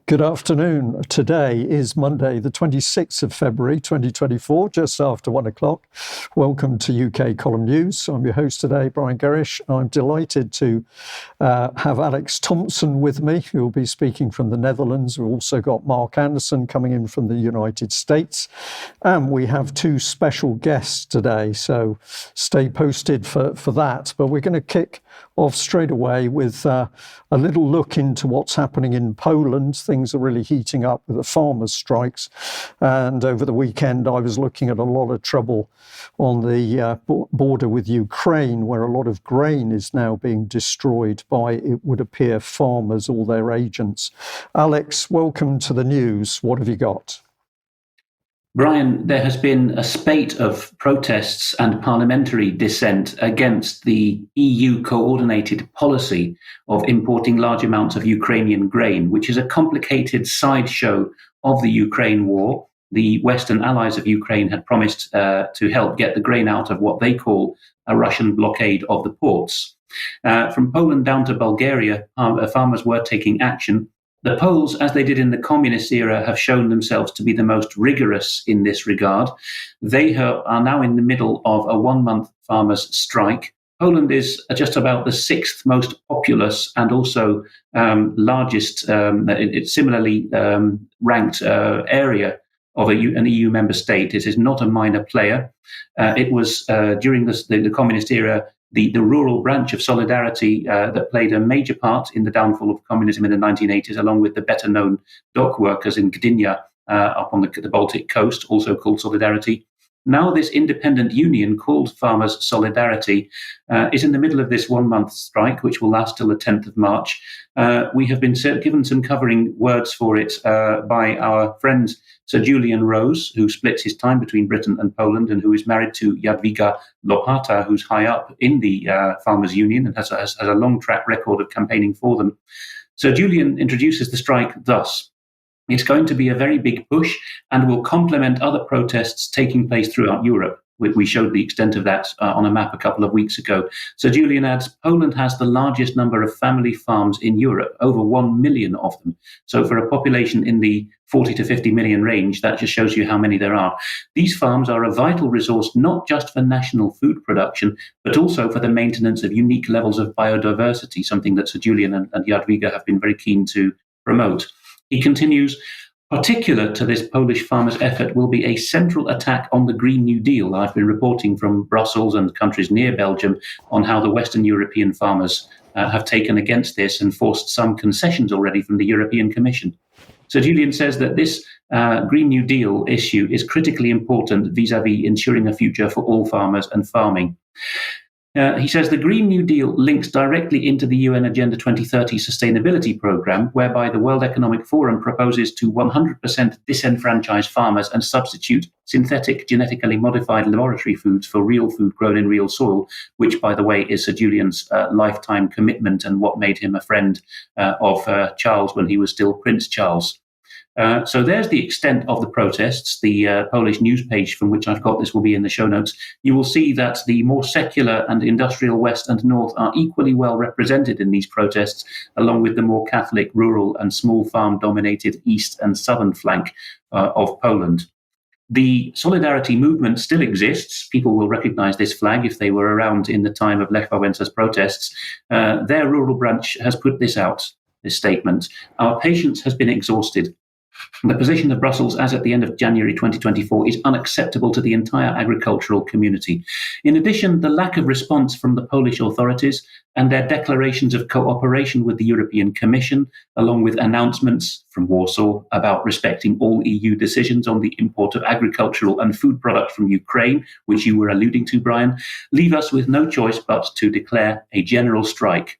Good afternoon. Today is Monday, the 26th of February, 2024, just after 1 o'clock. Welcome to UK Column News. I'm your host today, Brian Gerrish. I'm delighted to have Alex Thomson with me, who will be speaking from the Netherlands. We've also got Mark Anderson coming in from the United States. And we have two special guests today, so stay posted for that. But we're going to kick off straight away with a little look into what's happening in Poland. Things are really heating up with the farmers' strikes. And over the weekend, I was looking at a lot of trouble on the border with Ukraine, where a lot of grain is now being destroyed by, it would appear, farmers or their agents. Alex, welcome to the news. What have you got? Brian, there has been a spate of protests and parliamentary dissent against the EU coordinated policy of importing large amounts of Ukrainian grain, which is a complicated sideshow of the Ukraine war. The Western allies of Ukraine had promised to help get the grain out of what they call a Russian blockade of the ports. From Poland down to Bulgaria, farmers were taking action. The Poles, as they did in the communist era, have shown themselves to be the most rigorous in this regard. They are now in the middle of a 1-month farmers' strike. Poland is just about the 6th most populous and also largest, similarly ranked area of an EU member state. It is not a minor player. It was during the communist era the rural branch of Solidarity that played a major part in the downfall of communism in the 1980s, along with the better-known dock workers in Gdynia up on the Baltic coast, also called Solidarity. Now this independent union called Farmers' Solidarity is in the middle of this 1-month strike, which will last till the 10th of March. We have been given some covering words for it by our friend Sir Julian Rose, who splits his time between Britain and Poland and who is married to Jadwiga Lopata, who's high up in the Farmers' Union and has a long track record of campaigning for them. Sir Julian introduces the strike thus. It's going to be a very big push and will complement other protests taking place throughout Europe. We showed the extent of that on a map a couple of weeks ago. So Julian adds, Poland has the largest number of family farms in Europe, over 1 million of them. So for a population in the 40 to 50 million range, that just shows you how many there are. These farms are a vital resource, not just for national food production, but also for the maintenance of unique levels of biodiversity, something that Sir Julian and Jadwiga have been very keen to promote. He continues, particular to this Polish farmers' effort will be a central attack on the Green New Deal. I've been reporting from Brussels and countries near Belgium on how the Western European farmers have taken against this and forced some concessions already from the European Commission. So Julian says that this Green New Deal issue is critically important vis-à-vis ensuring a future for all farmers and farming. He says the Green New Deal links directly into the UN Agenda 2030 sustainability program, whereby the World Economic Forum proposes to 100% disenfranchise farmers and substitute synthetic genetically modified laboratory foods for real food grown in real soil, which, by the way, is Sir Julian's lifetime commitment and what made him a friend of Charles when he was still Prince Charles. So there's the extent of the protests. The Polish news page from which I've got this will be in the show notes. You will see that the more secular and industrial West and North are equally well represented in these protests, along with the more Catholic, rural and small farm-dominated east and southern flank of Poland. The Solidarity movement still exists. People will recognize this flag if they were around in the time of Lech Wałęsa's protests. Their rural branch has put this statement. Our patience has been exhausted. The position of Brussels as at the end of January 2024 is unacceptable to the entire agricultural community. In addition, the lack of response from the Polish authorities and their declarations of cooperation with the European Commission, along with announcements from Warsaw about respecting all EU decisions on the import of agricultural and food products from Ukraine, which you were alluding to, Brian, leave us with no choice but to declare a general strike.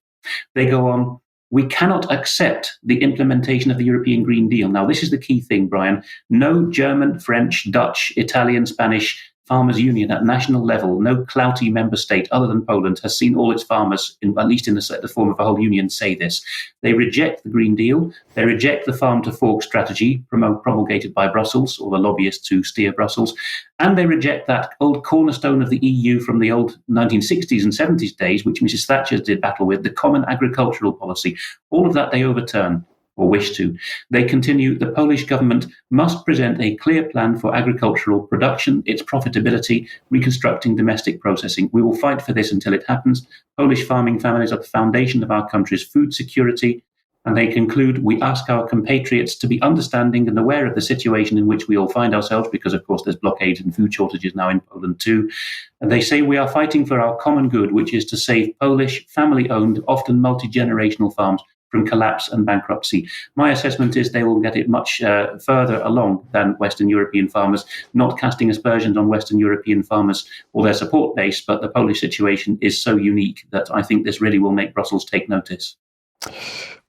They go on, we cannot accept the implementation of the European Green Deal. Now, this is the key thing, Brian. No German, French, Dutch, Italian, Spanish farmers' union at national level, no clouty member state other than Poland has seen all its farmers, at least in the form of a whole union, say this. They reject the Green Deal. They reject the farm-to-fork strategy promulgated by Brussels, or the lobbyists who steer Brussels. And they reject that old cornerstone of the EU from the old 1960s and 70s days, which Mrs. Thatcher did battle with, the common agricultural policy. All of that they overturn. or wish to. They continue, the Polish government must present a clear plan for agricultural production, its profitability, reconstructing domestic processing. We will fight for this until it happens. Polish farming families are the foundation of our country's food security. And they conclude, we ask our compatriots to be understanding and aware of the situation in which we all find ourselves, because, of course, there's blockades and food shortages now in Poland too. And they say we are fighting for our common good, which is to save Polish, family-owned, often multi-generational farms from collapse and bankruptcy. My assessment is they will get it much further along than Western European farmers, not casting aspersions on Western European farmers or their support base, but the Polish situation is so unique that I think this really will make Brussels take notice.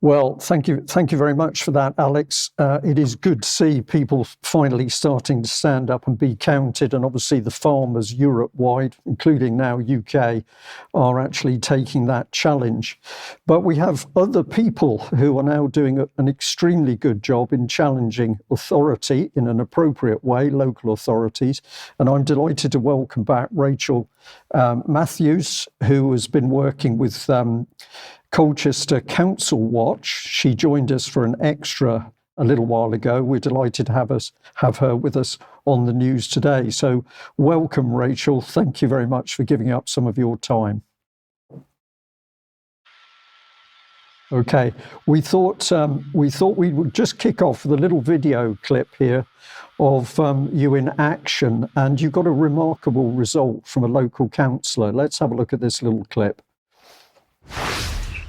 Well, thank you very much for that, Alex. It is good to see people finally starting to stand up and be counted, and obviously the farmers Europe-wide, including now UK, are actually taking that challenge. But we have other people who are now doing an extremely good job in challenging authority in an appropriate way, local authorities, and I'm delighted to welcome back Rachel Matthews, who has been working with Colchester Council Watch. She joined us for an extra a little while ago. We're delighted to have her with us on the news today. So welcome, Rachel. Thank you very much for giving up some of your time. Okay, we thought we would just kick off with a little video clip here of you in action, and you got a remarkable result from a local councillor. Let's have a look at this little clip.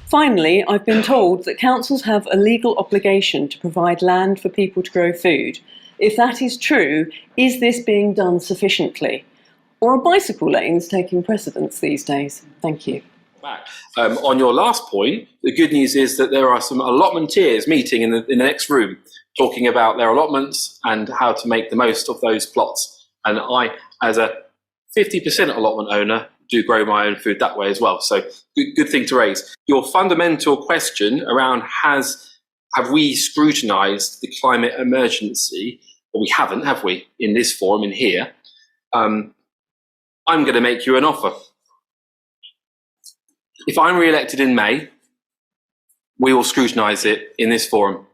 Finally, I've been told that councils have a legal obligation to provide land for people to grow food. If that is true, is this being done sufficiently? Or are bicycle lanes taking precedence these days? Thank you. On your last point, the good news is that there are some allotmenteers meeting in the next room, talking about their allotments and how to make the most of those plots. And I, as a 50% allotment owner, do grow my own food that way as well. So good thing to raise. Your fundamental question around have we scrutinised the climate emergency? Well, we haven't, have we, in this forum, in here? I'm going to make you an offer. If I'm re-elected in May, we will scrutinise it in this forum,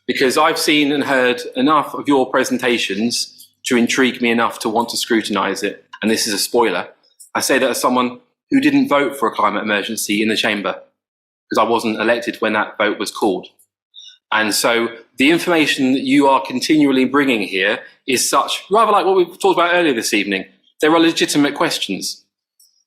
because I've seen and heard enough of your presentations to intrigue me enough to want to scrutinise it. And this is a spoiler. I say that as someone who didn't vote for a climate emergency in the chamber, because I wasn't elected when that vote was called. And so the information that you are continually bringing here is such, rather like what we talked about earlier this evening. There are legitimate questions.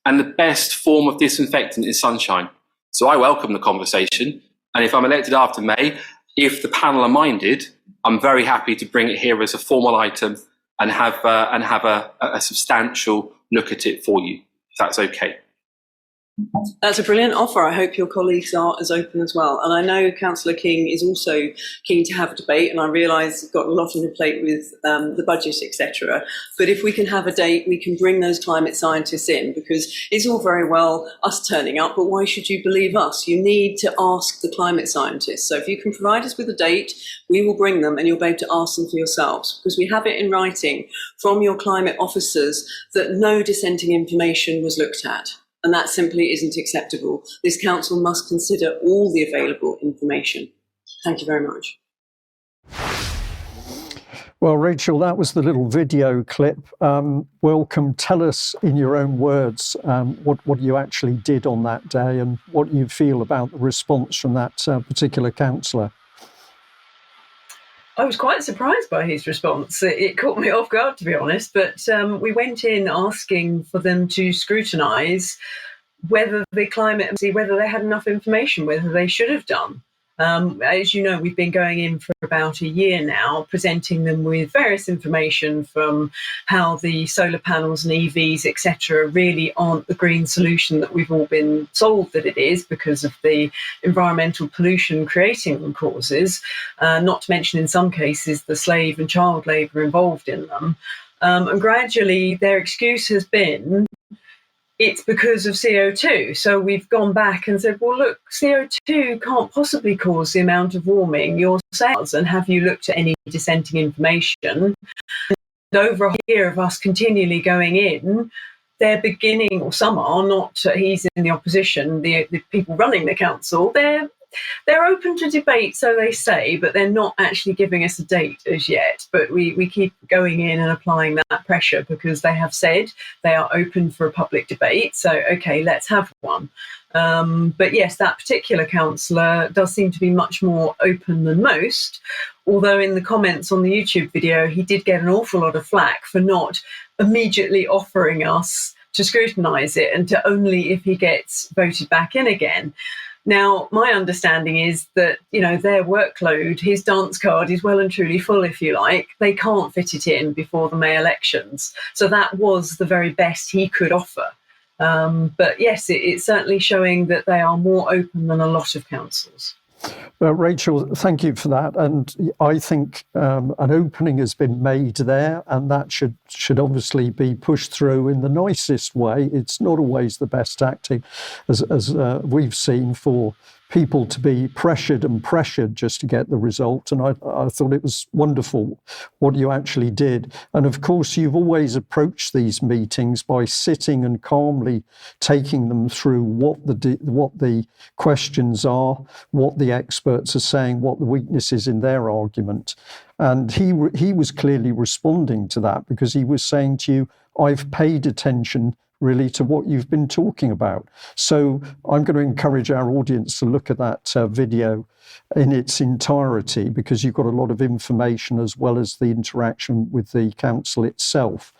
And the best form of disinfectant is sunshine. So I welcome the conversation. And if I'm elected after May, if the panel are minded, I'm very happy to bring it here as a formal item and have a substantial look at it for you, if that's okay. That's a brilliant offer. I hope your colleagues are as open as well. And I know Councillor King is also keen to have a debate, and I realise you've got a lot on your plate with the budget, etc. But if we can have a date, we can bring those climate scientists in, because it's all very well us turning up, but why should you believe us? You need to ask the climate scientists. So if you can provide us with a date, we will bring them and you'll be able to ask them for yourselves, because we have it in writing from your climate officers that no dissenting information was looked at. And that simply isn't acceptable. This council must consider all the available information. Thank you very much. Well, Rachel, that was the little video clip. Welcome. Tell us in your own words what you actually did on that day and what you feel about the response from that particular councillor. I was quite surprised by his response. It caught me off guard, to be honest, but we went in asking for them to scrutinise whether the climate, whether they had enough information, whether they should have done. As you know, we've been going in for about a year now, presenting them with various information from how the solar panels and EVs, etc., really aren't the green solution that we've all been told that it is, because of the environmental pollution creating causes, not to mention in some cases the slave and child labour involved in them. And gradually their excuse has been, it's because of CO2. So we've gone back and said, well, look, CO2 can't possibly cause the amount of warming you're saying. And have you looked at any dissenting information? And over a year of us continually going in, they're beginning, or some are not, he's in the opposition, the people running the council, they're They're open to debate, so they say, but they're not actually giving us a date as yet. But we keep going in and applying that pressure because they have said they are open for a public debate. So, okay, let's have one. But yes, that particular councillor does seem to be much more open than most, although in the comments on the YouTube video, he did get an awful lot of flack for not immediately offering us to scrutinise it and to only if he gets voted back in again. Now, my understanding is that, their workload, his dance card is well and truly full, if you like. They can't fit it in before the May elections. So that was the very best he could offer. But yes, it's certainly showing that they are more open than a lot of councils. Rachel, thank you for that. And I think an opening has been made there, and that should obviously be pushed through in the nicest way. It's not always the best tactic, as we've seen, for people to be pressured just to get the result. And I thought it was wonderful what you actually did. And of course, you've always approached these meetings by sitting and calmly taking them through what the questions are, what the experts are saying, what the weaknesses in their argument. And he was clearly responding to that, because he was saying to you, I've paid attention really to what you've been talking about. So I'm going to encourage our audience to look at that video in its entirety, because you've got a lot of information as well as the interaction with the council itself.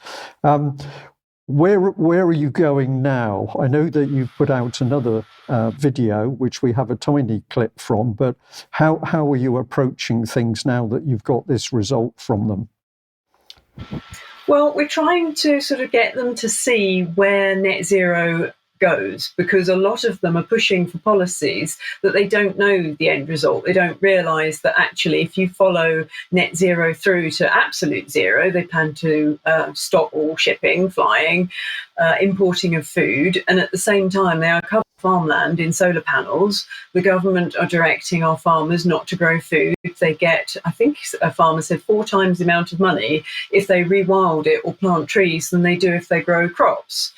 Where are you going now? I know that you've put out another video, which we have a tiny clip from, but how are you approaching things now that you've got this result from them? Well, we're trying to sort of get them to see where net zero goes, because a lot of them are pushing for policies that they don't know the end result. They don't realise that actually if you follow net zero through to absolute zero, they plan to stop all shipping, flying, importing of food, and at the same time they are covering farmland in solar panels. The government are directing our farmers not to grow food. They get, I think a farmer said, 4 times the amount of money if they rewild it or plant trees than they do if they grow crops.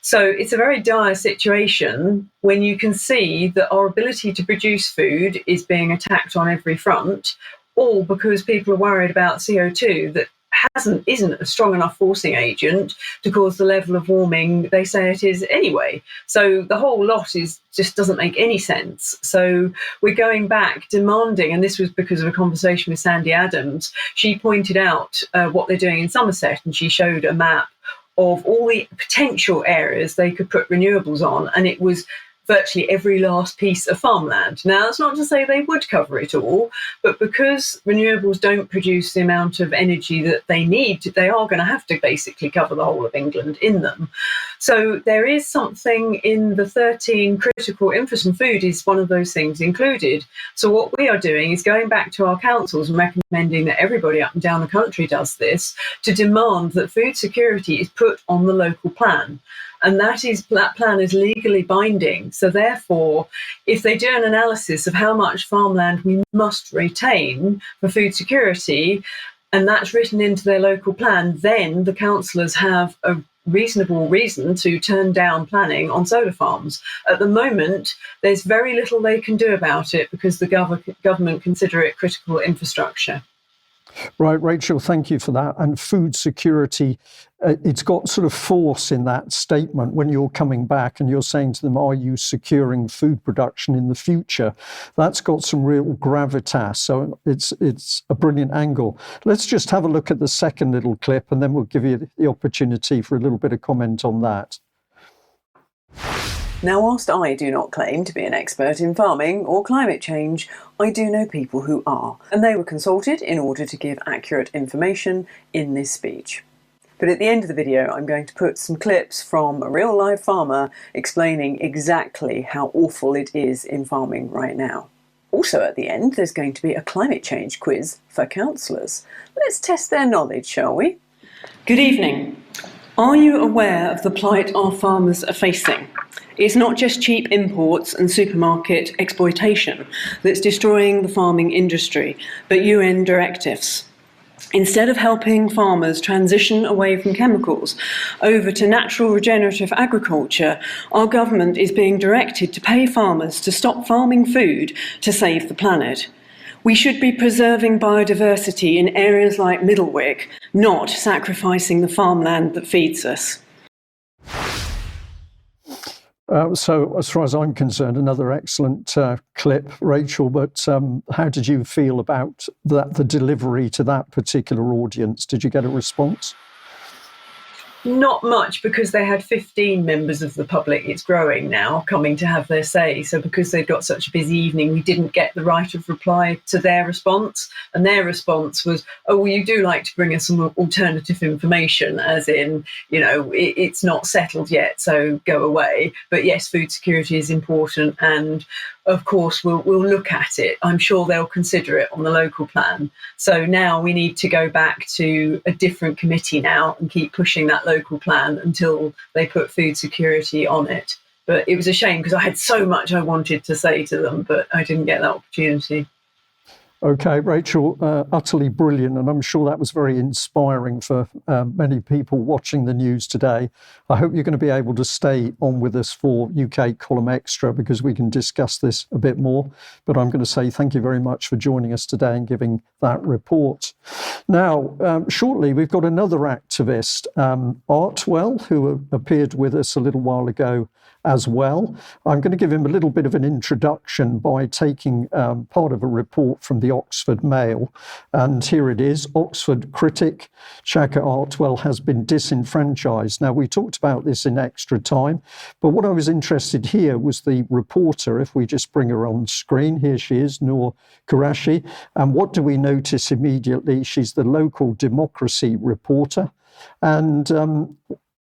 So it's a very dire situation when you can see that our ability to produce food is being attacked on every front, all because people are worried about CO2 that isn't a strong enough forcing agent to cause the level of warming they say it is anyway. So the whole lot just doesn't make any sense. So we're going back demanding, and this was because of a conversation with Sandy Adams. She pointed out what they're doing in Somerset, and she showed a map of all the potential areas they could put renewables on, and it was virtually every last piece of farmland. Now, that's not to say they would cover it all, but because renewables don't produce the amount of energy that they need, they are going to have to basically cover the whole of England in them. So there is something in the 13 critical infrastructure, and food is one of those things included. So what we are doing is going back to our councils and recommending that everybody up and down the country does this, to demand that food security is put on the local plan. And that plan is legally binding. So therefore, if they do an analysis of how much farmland we must retain for food security, and that's written into their local plan, then the councillors have a reasonable reason to turn down planning on solar farms. At the moment, there's very little they can do about it because the government consider it critical infrastructure. Right, Rachel, thank you for that. And food security, it's got sort of force in that statement when you're coming back and you're saying to them, are you securing food production in the future? That's got some real gravitas. So it's a brilliant angle. Let's just have a look at the second little clip, and then we'll give you the opportunity for a little bit of comment on that. Now, whilst I do not claim to be an expert in farming or climate change, I do know people who are, and they were consulted in order to give accurate information in this speech. But at the end of the video, I'm going to put some clips from a real live farmer explaining exactly how awful it is in farming right now. Also at the end, there's going to be a climate change quiz for councillors. Let's test their knowledge, shall we? Good evening. Are you aware of the plight our farmers are facing? It's not just cheap imports and supermarket exploitation that's destroying the farming industry, but UN directives. Instead of helping farmers transition away from chemicals over to natural regenerative agriculture, our government is being directed to pay farmers to stop farming food to save the planet. We should be preserving biodiversity in areas like Middlewick, not sacrificing the farmland that feeds us. So as far as I'm concerned, another excellent clip, Rachel, but how did you feel about the delivery to that particular audience? Did you get a response? Not much, because they had 15 members of the public, it's growing now, coming to have their say. So because they've got such a busy evening, we didn't get the right of reply to their response. And their response was, oh, well, you do like to bring us some alternative information, as in, you know, it's not settled yet, so go away. But yes, food security is important. And of course, we'll look at it. I'm sure they'll consider it on the local plan. So now we need to go back to a different committee now and keep pushing that local plan until they put food security on it. But it was a shame, because I had so much I wanted to say to them, but I didn't get that opportunity. Okay, Rachel, utterly brilliant, and I'm sure that was very inspiring for many people watching the news today. I hope you're going to be able to stay on with us for UK Column Extra, because we can discuss this a bit more. But I'm going to say thank you very much for joining us today and giving that report. Now, shortly, we've got another activist, Artwell, who appeared with us a little while ago as well. I'm going to give him a little bit of an introduction by taking part of a report from the Oxford Mail. And here it is. Oxford critic Chaka Artwell has been disenfranchised. Now, we talked about this in Extra Time, but what I was interested here was the reporter. If we just bring her on screen, here she is, Noor Qureshi. And what do we notice immediately? She's the local democracy reporter. And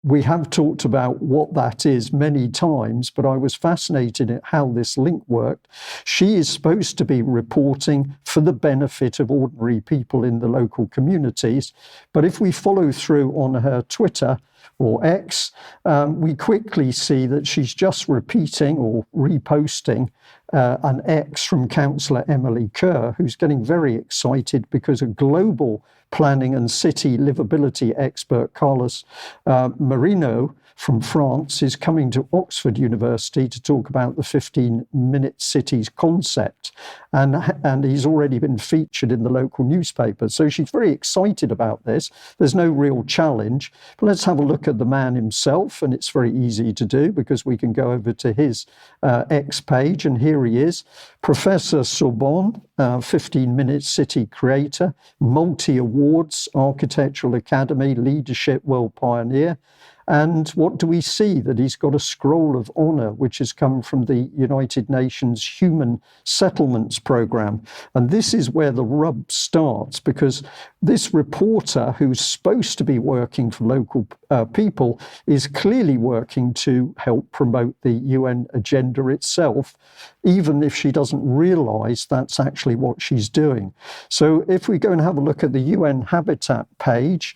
we have talked about what that is many times, but I was fascinated at how this link worked. She is supposed to be reporting for the benefit of ordinary people in the local communities. But if we follow through on her Twitter or X, we quickly see that she's just repeating or reposting an X from Councillor Emily Kerr, who's getting very excited because a global planning and city livability expert, Carlos Marino from France, is coming to Oxford University to talk about the 15-minute cities concept. And he's already been featured in the local newspaper. So she's very excited about this. There's no real challenge. But let's have a look at the man himself. And it's very easy to do, because we can go over to his X page. And here he is, Professor Sorbonne, 15-minute city creator, multi-awards, Architectural Academy, Leadership World Pioneer. And what do we see? That he's got a scroll of honour, which has come from the United Nations Human Settlements Programme. And this is where the rub starts, because this reporter, who's supposed to be working for local people, is clearly working to help promote the UN agenda itself, even if she doesn't realise that's actually what she's doing. So if we go and have a look at the UN Habitat page,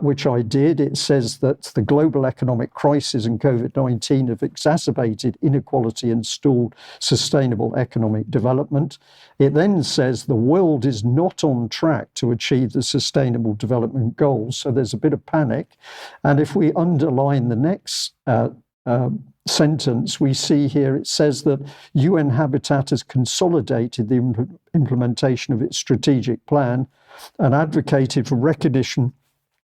which I did, it says that the global economic crisis and COVID-19 have exacerbated inequality and stalled sustainable economic development. It then says the world is not on track to achieve the Sustainable Development Goals. So there's a bit of panic. And if we underline the next sentence, we see here it says that UN Habitat has consolidated the implementation of its strategic plan and advocated for recognition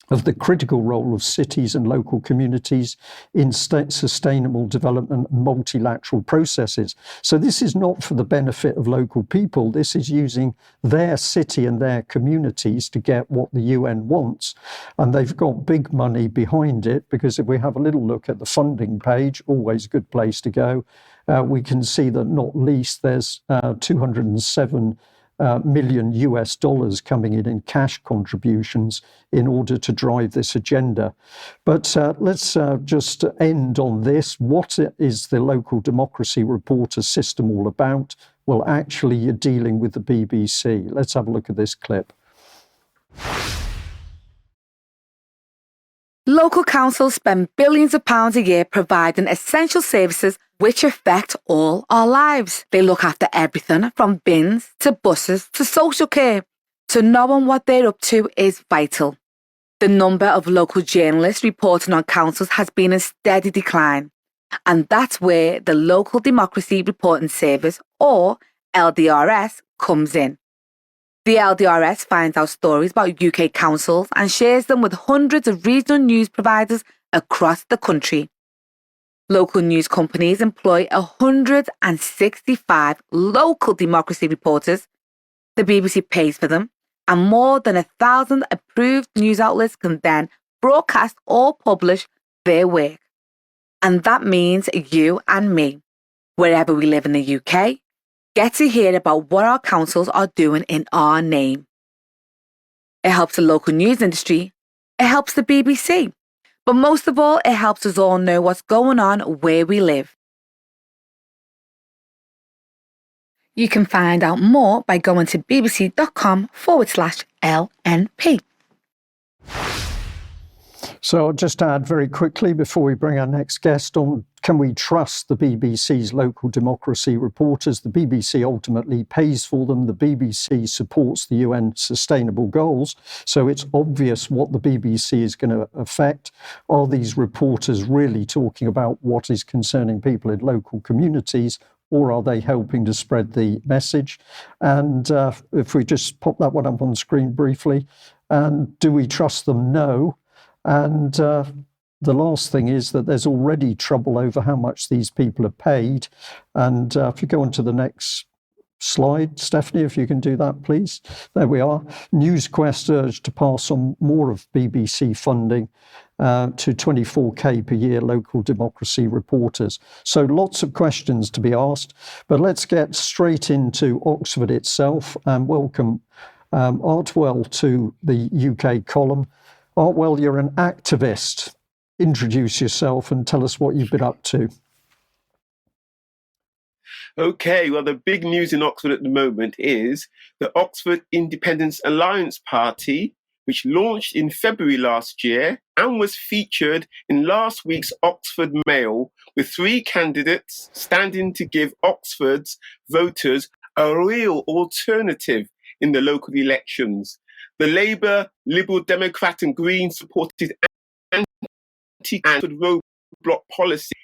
of the critical role of cities and local communities in sustainable development and multilateral processes. So this is not for the benefit of local people. This is using their city and their communities to get what the UN wants. And they've got big money behind it, because if we have a little look at the funding page, always a good place to go, we can see that not least there's 207 million US dollars coming in cash contributions in order to drive this agenda. But let's just end on this. What is the local democracy reporter system all about? Well, actually, you're dealing with the BBC. Let's have a look at this clip. Local councils spend billions of pounds a year providing essential services which affect all our lives. They look after everything from bins to buses to social care. So knowing what they're up to is vital. The number of local journalists reporting on councils has been in steady decline. And that's where the Local Democracy Reporting Service, or LDRS, comes in. The LDRS finds out stories about UK councils and shares them with hundreds of regional news providers across the country. Local news companies employ 165 local democracy reporters. The BBC pays for them, and more than 1,000 approved news outlets can then broadcast or publish their work. And that means you and me, wherever we live in the UK, get to hear about what our councils are doing in our name. It helps the local news industry, it helps the BBC, but most of all, it helps us all know what's going on where we live. You can find out more by going to bbc.com/LNP. So I'll just add very quickly before we bring our next guest on, can we trust the BBC's local democracy reporters? The BBC ultimately pays for them. The BBC supports the UN Sustainable Goals. So it's obvious what the BBC is going to affect. Are these reporters really talking about what is concerning people in local communities, or are they helping to spread the message? And if we just pop that one up on screen briefly, and do we trust them? No. And the last thing is that there's already trouble over how much these people are paid. And if you go on to the next slide, Stephanie, if you can do that, please. There we are. NewsQuest urged to pass on more of BBC funding to 24k per year local democracy reporters. So lots of questions to be asked, but let's get straight into Oxford itself and welcome Artwell to the UK column. Artwell, you're an activist. Introduce yourself and tell us what you've been up to. Okay, well, the big news in Oxford at the moment is the Oxford Independence Alliance Party, which launched in February last year and was featured in last week's Oxford Mail, with 3 candidates standing to give Oxford's voters a real alternative in the local elections. The Labour, Liberal Democrat and Green supported anti-roadblock policy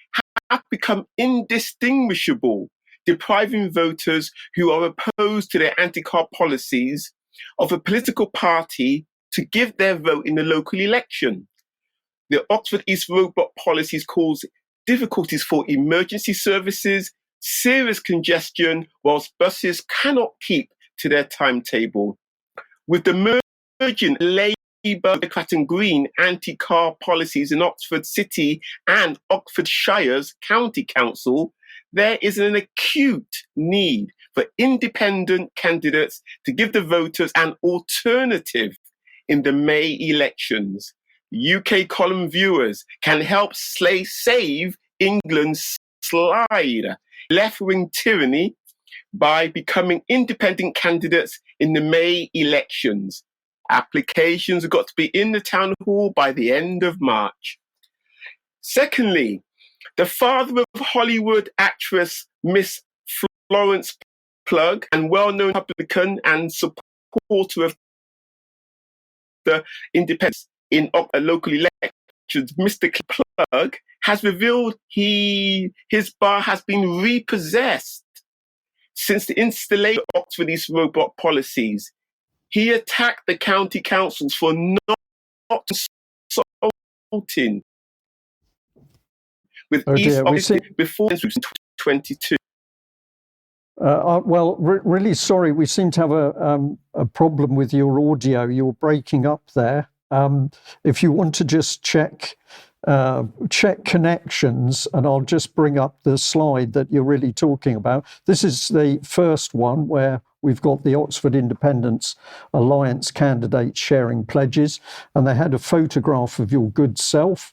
have become indistinguishable, depriving voters who are opposed to their anti-car policies of a political party to give their vote in the local election. The Oxford East roadblock policies cause difficulties for emergency services, serious congestion, whilst buses cannot keep to their timetable. With the merging Labour, Democrat and Green anti-car policies in Oxford City and Oxfordshire's County Council, there is an acute need for independent candidates to give the voters an alternative in the May elections. UK column viewers can help save England's slide left-wing tyranny by becoming independent candidates in the May elections. Applications have got to be in the town hall by the end of March. Secondly, the father of Hollywood actress Miss Florence Plug and well-known Republican and supporter of the independence in local elections, Mr. Plug, has revealed his bar has been repossessed since the installation of Oxford East roadblock policies. He attacked the county councils for not consulting with East Oxford before 2022. Really sorry. We seem to have a problem with your audio. You're breaking up there. If you want to just check connections, and I'll just bring up the slide that you're really talking about. This is the first one where we've got the Oxford Independence Alliance candidates sharing pledges, and they had a photograph of your good self,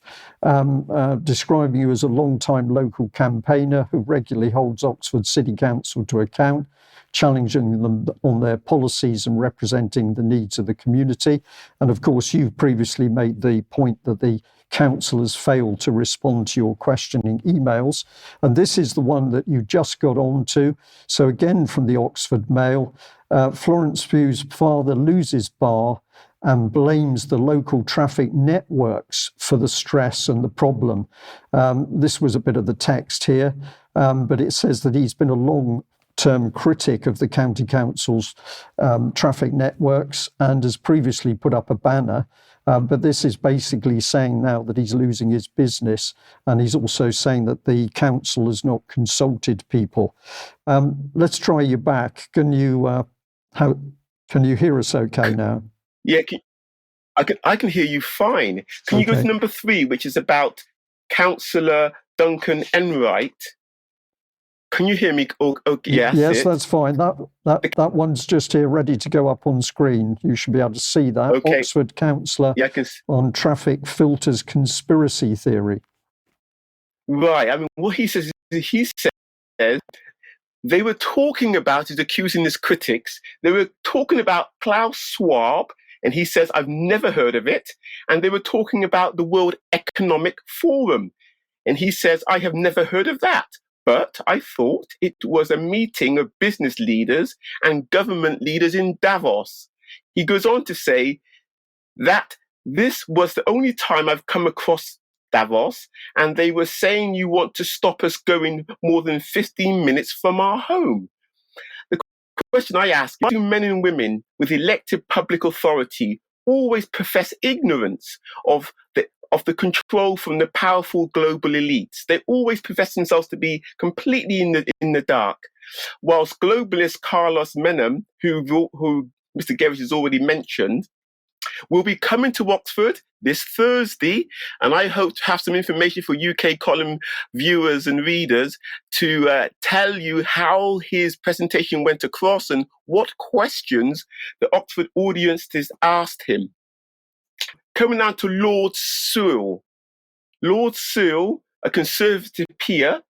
describing you as a long-time local campaigner who regularly holds Oxford City Council to account, challenging them on their policies and representing the needs of the community. And of course, you've previously made the point that the council has failed to respond to your questioning emails. And this is the one that you just got on to. So again, from the Oxford Mail, Florence Pugh's father loses bar and blames the local traffic networks for the stress and the problem. This was a bit of the text here, but it says that he's been a long-term critic of the county council's traffic networks and has previously put up a banner. But this is basically saying now that he's losing his business, and he's also saying that the council has not consulted people. Let's try you back. Can you hear us okay now? Yeah, I can hear you fine. Can you go to number 3, which is about Councillor Duncan Enright? Can you hear me? Yes, that's fine. That one's just here, ready to go up on screen. You should be able to see that. Okay. Oxford councillor on traffic filters conspiracy theory. Right. I mean, what he says they were talking about, he's accusing his critics, they were talking about Klaus Schwab, and he says, I've never heard of it. And they were talking about the World Economic Forum. And he says, I have never heard of that. But I thought it was a meeting of business leaders and government leaders in Davos. He goes on to say that this was the only time I've come across Davos, and they were saying you want to stop us going more than 15 minutes from our home. The question I ask is, why do men and women with elected public authority always profess ignorance of the control from the powerful global elites? They always profess themselves to be completely in the dark. Whilst globalist Carlos Menem, who Mr. Gerrish has already mentioned, will be coming to Oxford this Thursday, and I hope to have some information for UK column viewers and readers to tell you how his presentation went across and what questions the Oxford audience has asked him. Coming down to Lord Sewell. Lord Sewell, a Conservative peer,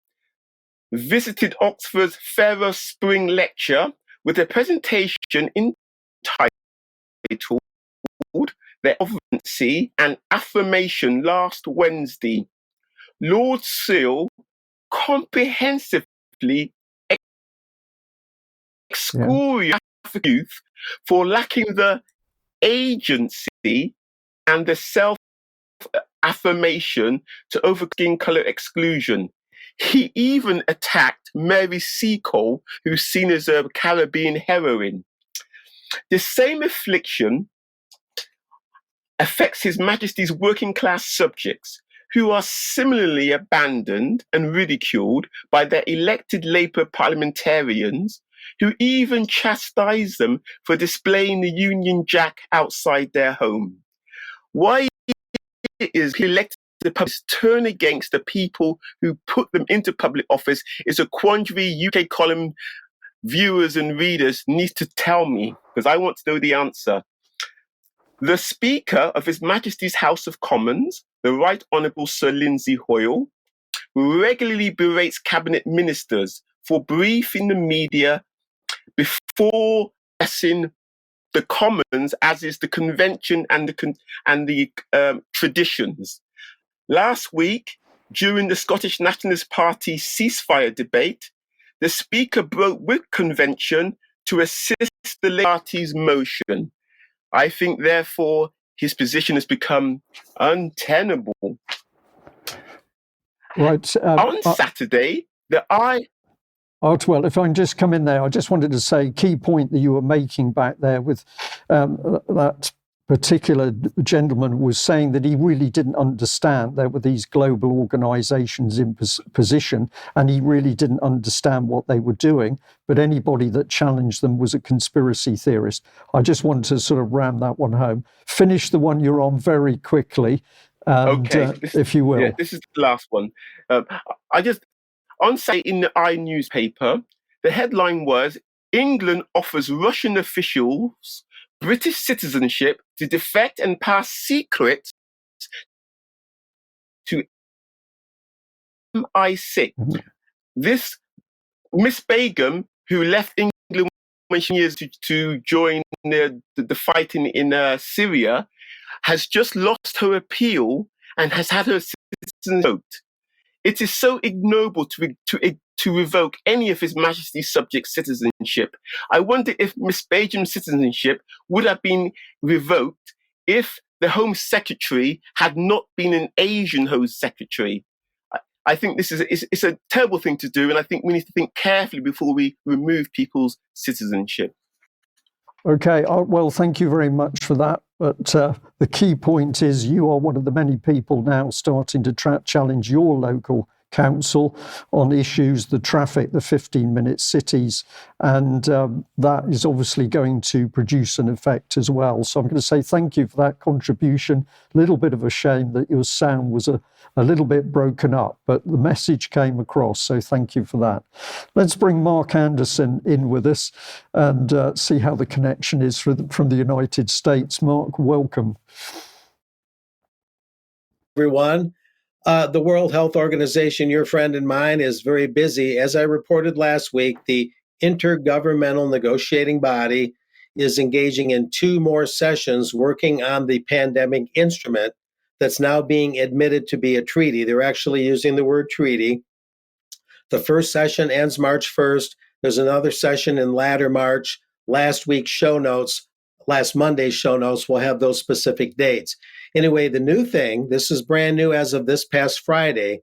visited Oxford's Ferrer Spring Lecture with a presentation entitled Their Sovereignty and Affirmation last Wednesday. Lord Sewell comprehensively excoriated youth for lacking the agency and the self-affirmation to overcome skin colour exclusion. He even attacked Mary Seacole, who's seen as a Caribbean heroine. The same affliction affects His Majesty's working class subjects, who are similarly abandoned and ridiculed by their elected Labour parliamentarians, who even chastise them for displaying the Union Jack outside their home. Why is elected public turn against the people who put them into public office is a quandary UK column viewers and readers need to tell me, because I want to know the answer. The Speaker of His Majesty's House of Commons, the Right Honourable Sir Lindsay Hoyle, regularly berates cabinet ministers for briefing the media before addressing the Commons, as is the convention and the traditions. Last week, during the Scottish Nationalist Party ceasefire debate, the Speaker broke with convention to assist the Labour Party's motion. I think, therefore, his position has become untenable. Right. On Saturday, well, if I can just come in there, I just wanted to say, key point that you were making back there with that particular gentleman was saying that he really didn't understand there were these global organizations in position, and he really didn't understand what they were doing, but anybody that challenged them was a conspiracy theorist. I just wanted to sort of ram that one home. Finish the one you're on very quickly, and, if you will. Yeah, this is the last one. On Saturday in the newspaper, the headline was, England offers Russian officials British citizenship to defect and pass secrets to MI6. Mm-hmm. This Miss Begum, who left England when she was to join the fighting in Syria, has just lost her appeal and has had her citizenship revoked. It is so ignoble to revoke any of His Majesty's subjects' citizenship. I wonder if Miss Begum's citizenship would have been revoked if the Home Secretary had not been an Asian Home Secretary. I think this is it's a terrible thing to do, and I think we need to think carefully before we remove people's citizenship. Okay, well, thank you very much for that. But the key point is you are one of the many people now starting to challenge your local council on issues, the traffic, the 15-minute cities, and that is obviously going to produce an effect as well. So I'm going to say thank you for that contribution. A little bit of a shame that your sound was a little bit broken up, but the message came across, so thank you for that. Let's bring Mark Anderson in with us and see how the connection is from the United States. Mark, welcome. Everyone. The World Health Organization, your friend and mine, is very busy. As I reported last week, the Intergovernmental Negotiating Body is engaging in 2 more sessions working on the pandemic instrument that's now being admitted to be a treaty. They're actually using the word treaty. The first session ends March 1st. There's another session in latter March. Last Monday's show notes will have those specific dates. Anyway, the new thing, this is brand new as of this past Friday,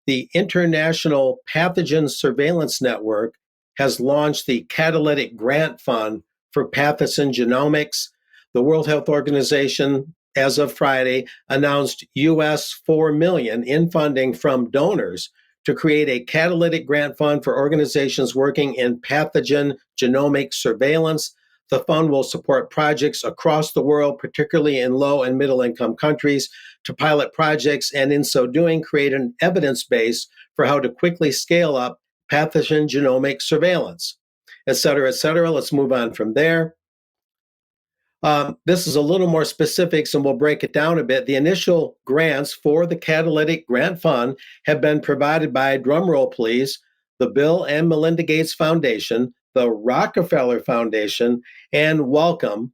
the International Pathogen Surveillance Network has launched the Catalytic Grant Fund for Pathogen Genomics. The World Health Organization, as of Friday, announced US $4 million in funding from donors to create a catalytic grant fund for organizations working in pathogen genomic surveillance. The fund will support projects across the world, particularly in low and middle income countries, to pilot projects and in so doing create an evidence base for how to quickly scale up pathogen genomic surveillance, et cetera, et cetera. Let's move on from there. This is a little more specifics and we'll break it down a bit. The initial grants for the Catalytic Grant Fund have been provided by, drumroll please, the Bill and Melinda Gates Foundation, the Rockefeller Foundation, and Wellcome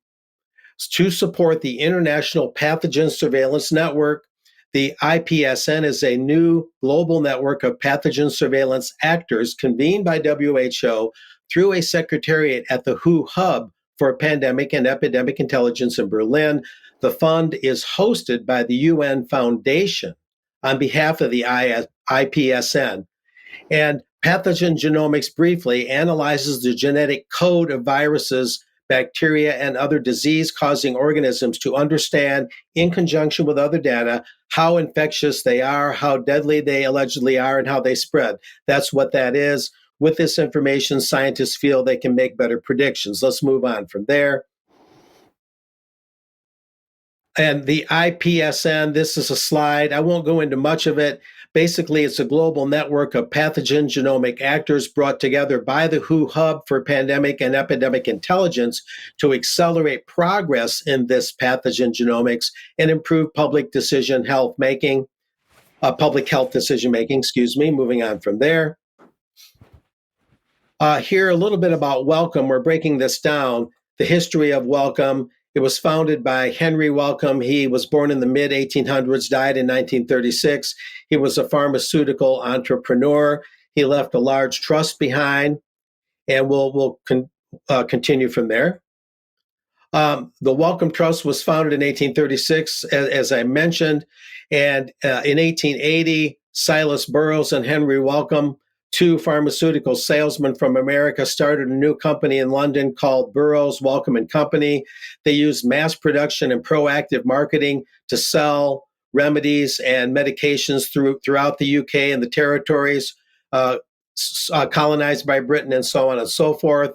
to support the International Pathogen Surveillance Network. The IPSN is a new global network of pathogen surveillance actors convened by WHO through a secretariat at the WHO Hub for Pandemic and Epidemic Intelligence in Berlin. The fund is hosted by the UN Foundation on behalf of the IPSN. And pathogen genomics briefly analyzes the genetic code of viruses, bacteria, and other disease-causing organisms to understand, in conjunction with other data, how infectious they are, how deadly they allegedly are, and how they spread. That's what that is. With this information, scientists feel they can make better predictions. Let's move on from there. And the IPSN, this is a slide. I won't go into much of it. Basically, it's a global network of pathogen genomic actors brought together by the WHO Hub for Pandemic and Epidemic Intelligence to accelerate progress in this pathogen genomics and improve public health decision making. Moving on from there. Here, a little bit about Wellcome. We're breaking this down. The history of Wellcome. It was founded by Henry Wellcome. He was born in the mid-1800s, died in 1936. He was a pharmaceutical entrepreneur. He left a large trust behind, and we'll continue from there. The Wellcome Trust was founded in 1836, as I mentioned, and in 1880, Silas Burroughs and Henry Wellcome, 2 pharmaceutical salesmen from America, started a new company in London called Burroughs, Wellcome and Company. They used mass production and proactive marketing to sell remedies and medications throughout the UK and the territories colonized by Britain and so on and so forth.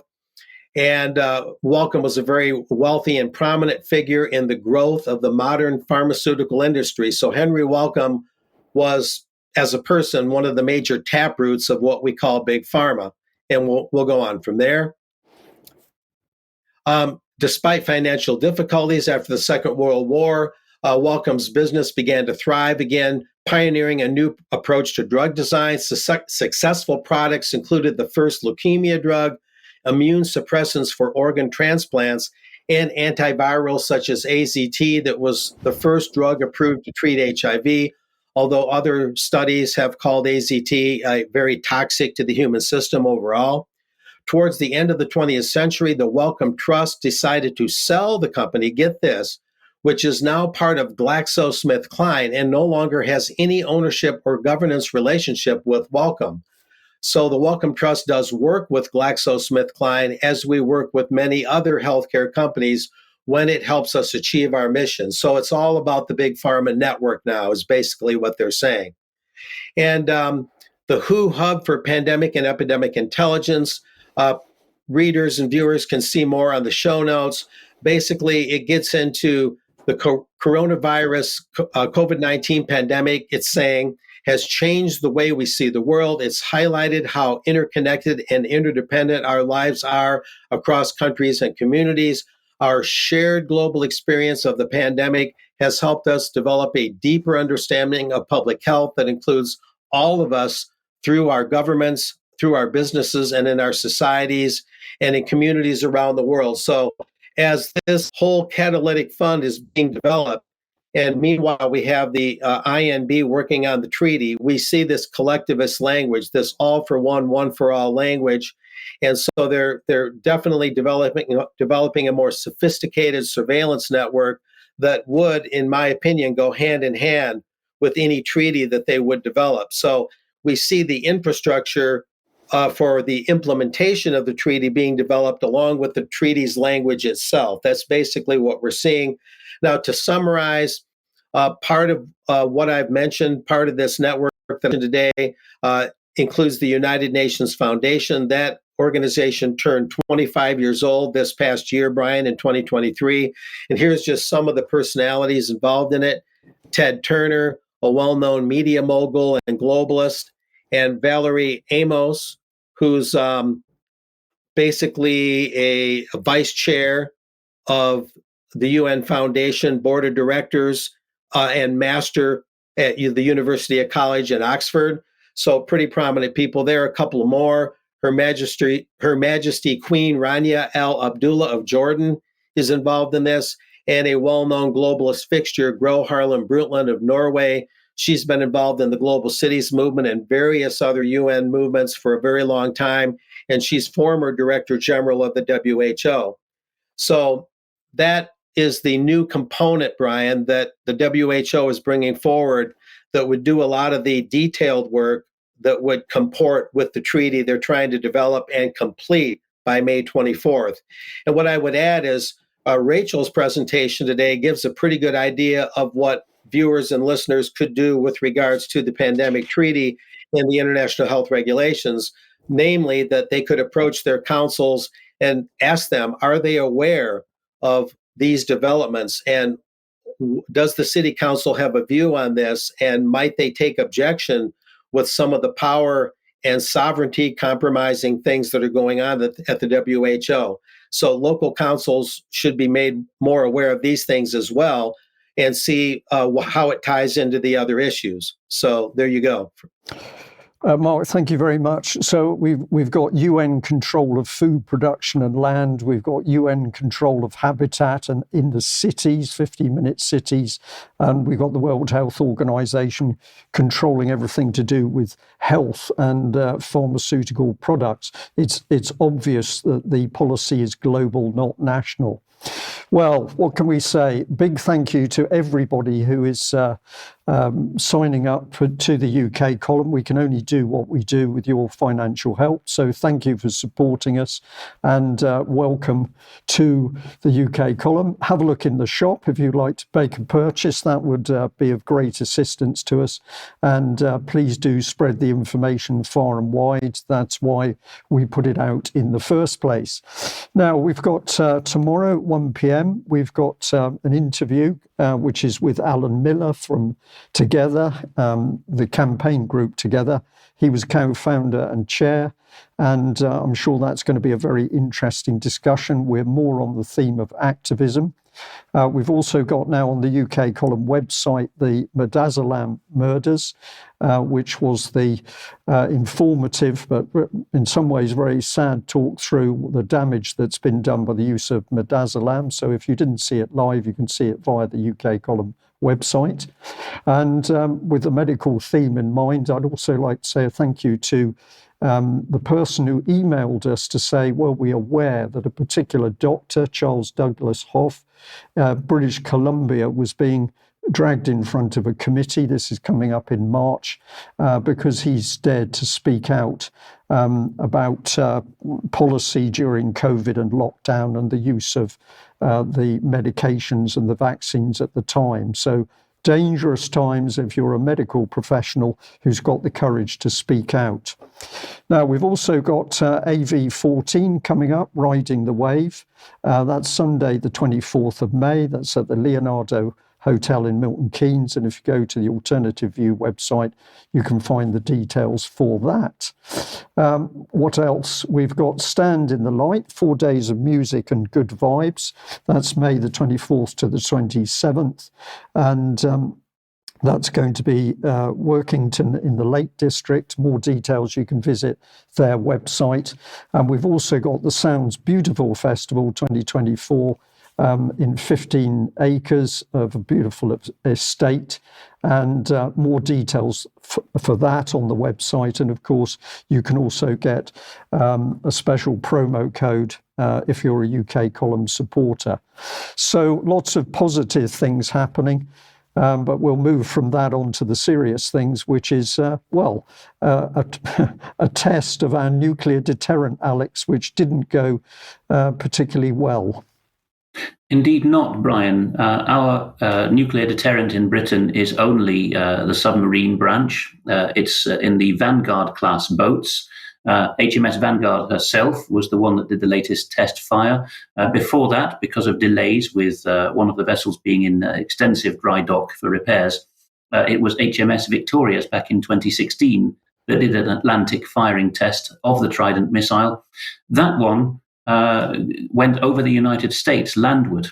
And Wellcome was a very wealthy and prominent figure in the growth of the modern pharmaceutical industry. So Henry Wellcome was, as a person, one of the major taproots of what we call big pharma. And we'll go on from there. Despite financial difficulties after the Second World War, Wellcome's business began to thrive again, pioneering a new approach to drug design. Successful products included the first leukemia drug, immune suppressants for organ transplants, and antivirals such as AZT that was the first drug approved to treat HIV. although other studies have called AZT very toxic to the human system overall. Towards the end of the 20th century, the Wellcome Trust decided to sell the company, get this, which is now part of GlaxoSmithKline and no longer has any ownership or governance relationship with Wellcome. So the Wellcome Trust does work with GlaxoSmithKline as we work with many other healthcare companies when it helps us achieve our mission. So it's all about the big pharma network now, is basically what they're saying. And the WHO Hub for Pandemic and Epidemic Intelligence, readers and viewers can see more on the show notes. Basically, it gets into the coronavirus, COVID-19 pandemic, it's saying, has changed the way we see the world. It's highlighted how interconnected and interdependent our lives are across countries and communities. Our shared global experience of the pandemic has helped us develop a deeper understanding of public health that includes all of us through our governments, through our businesses, and in our societies and in communities around the world. So as this whole catalytic fund is being developed, and meanwhile we have the INB working on the treaty, we see this collectivist language, this all for one for all language. And so they're definitely developing a more sophisticated surveillance network that would, in my opinion, go hand in hand with any treaty that they would develop. So we see the infrastructure for the implementation of the treaty being developed along with the treaty's language itself. That's basically what we're seeing. Now, to summarize, part of what I've mentioned, part of this network that today includes the United Nations Foundation. That organization turned 25 years old this past year, Brian, in 2023. And here's just some of the personalities involved in it. Ted Turner, a well-known media mogul and globalist, and Valerie Amos, who's basically a vice chair of the UN Foundation Board of Directors and master at the University of College in Oxford. So pretty prominent people there. A couple more. Her Majesty Queen Rania Al Abdullah of Jordan is involved in this, and a well-known globalist fixture, Gro Harlem Brundtland of Norway. She's been involved in the Global Cities movement and various other UN movements for a very long time, and she's former Director General of the WHO. So that is the new component, Brian, that the WHO is bringing forward that would do a lot of the detailed work that would comport with the treaty they're trying to develop and complete by May 24th. And what I would add is Rachel's presentation today gives a pretty good idea of what viewers and listeners could do with regards to the pandemic treaty and the international health regulations, namely that they could approach their councils and ask them, are they aware of these developments? And does the city council have a view on this? And might they take objection with some of the power and sovereignty compromising things that are going on at the WHO? So local councils should be made more aware of these things as well and see how it ties into the other issues. So there you go. Mark, thank you very much. So we've got UN control of food production and land. We've got UN control of habitat and in the cities, 50-minute cities. And we've got the World Health Organization controlling everything to do with health and pharmaceutical products. It's obvious that the policy is global, not national. Well, what can we say? Big thank you to everybody who is signing up to the UK column. We can only do what we do with your financial help. So thank you for supporting us and welcome to the UK column. Have a look in the shop if you'd like to make a purchase. That would be of great assistance to us. And please do spread the information far and wide. That's why we put it out in the first place. Now, we've got tomorrow, 1 p.m, we've got an interview, which is with Alan Miller from Together, the campaign group Together. He was co-founder and chair, and I'm sure that's going to be a very interesting discussion. We're more on the theme of activism. We've also got now on the UK column website the Midazolam murders, which was the informative but in some ways very sad talk through the damage that's been done by the use of Midazolam. So if you didn't see it live, you can see it via the UK column website. And with the medical theme in mind, I'd also like to say a thank you to the person who emailed us to say, well, we're aware that a particular doctor, Charles Douglas Hoff, British Columbia, was being dragged in front of a committee. This is coming up in March because he's dared to speak out about policy during COVID and lockdown and the use of the medications and the vaccines at the time. So dangerous times if you're a medical professional who's got the courage to speak out. Now, we've also got AV14 coming up, Riding the Wave. That's Sunday, the 24th of May. That's at the Leonardo Hotel in Milton Keynes. And if you go to the Alternative View website, you can find the details for that. What else? We've got Stand in the Light, 4 days of music and good vibes. That's May the 24th to the 27th. And that's going to be Workington in the Lake District. More details, you can visit their website. And we've also got the Sounds Beautiful Festival 2024 in 15 acres of a beautiful estate, and more details for that on the website. And of course, you can also get a special promo code if you're a UK column supporter. So lots of positive things happening. But we'll move from that on to the serious things, which is, a test of our nuclear deterrent, Alex, which didn't go particularly well. Indeed not, Brian. Our nuclear deterrent in Britain is only the submarine branch. It's in the Vanguard class boats. HMS Vanguard herself was the one that did the latest test fire. Before that, because of delays with one of the vessels being in extensive dry dock for repairs, it was HMS Victorious back in 2016 that did an Atlantic firing test of the Trident missile. That one went over the United States landward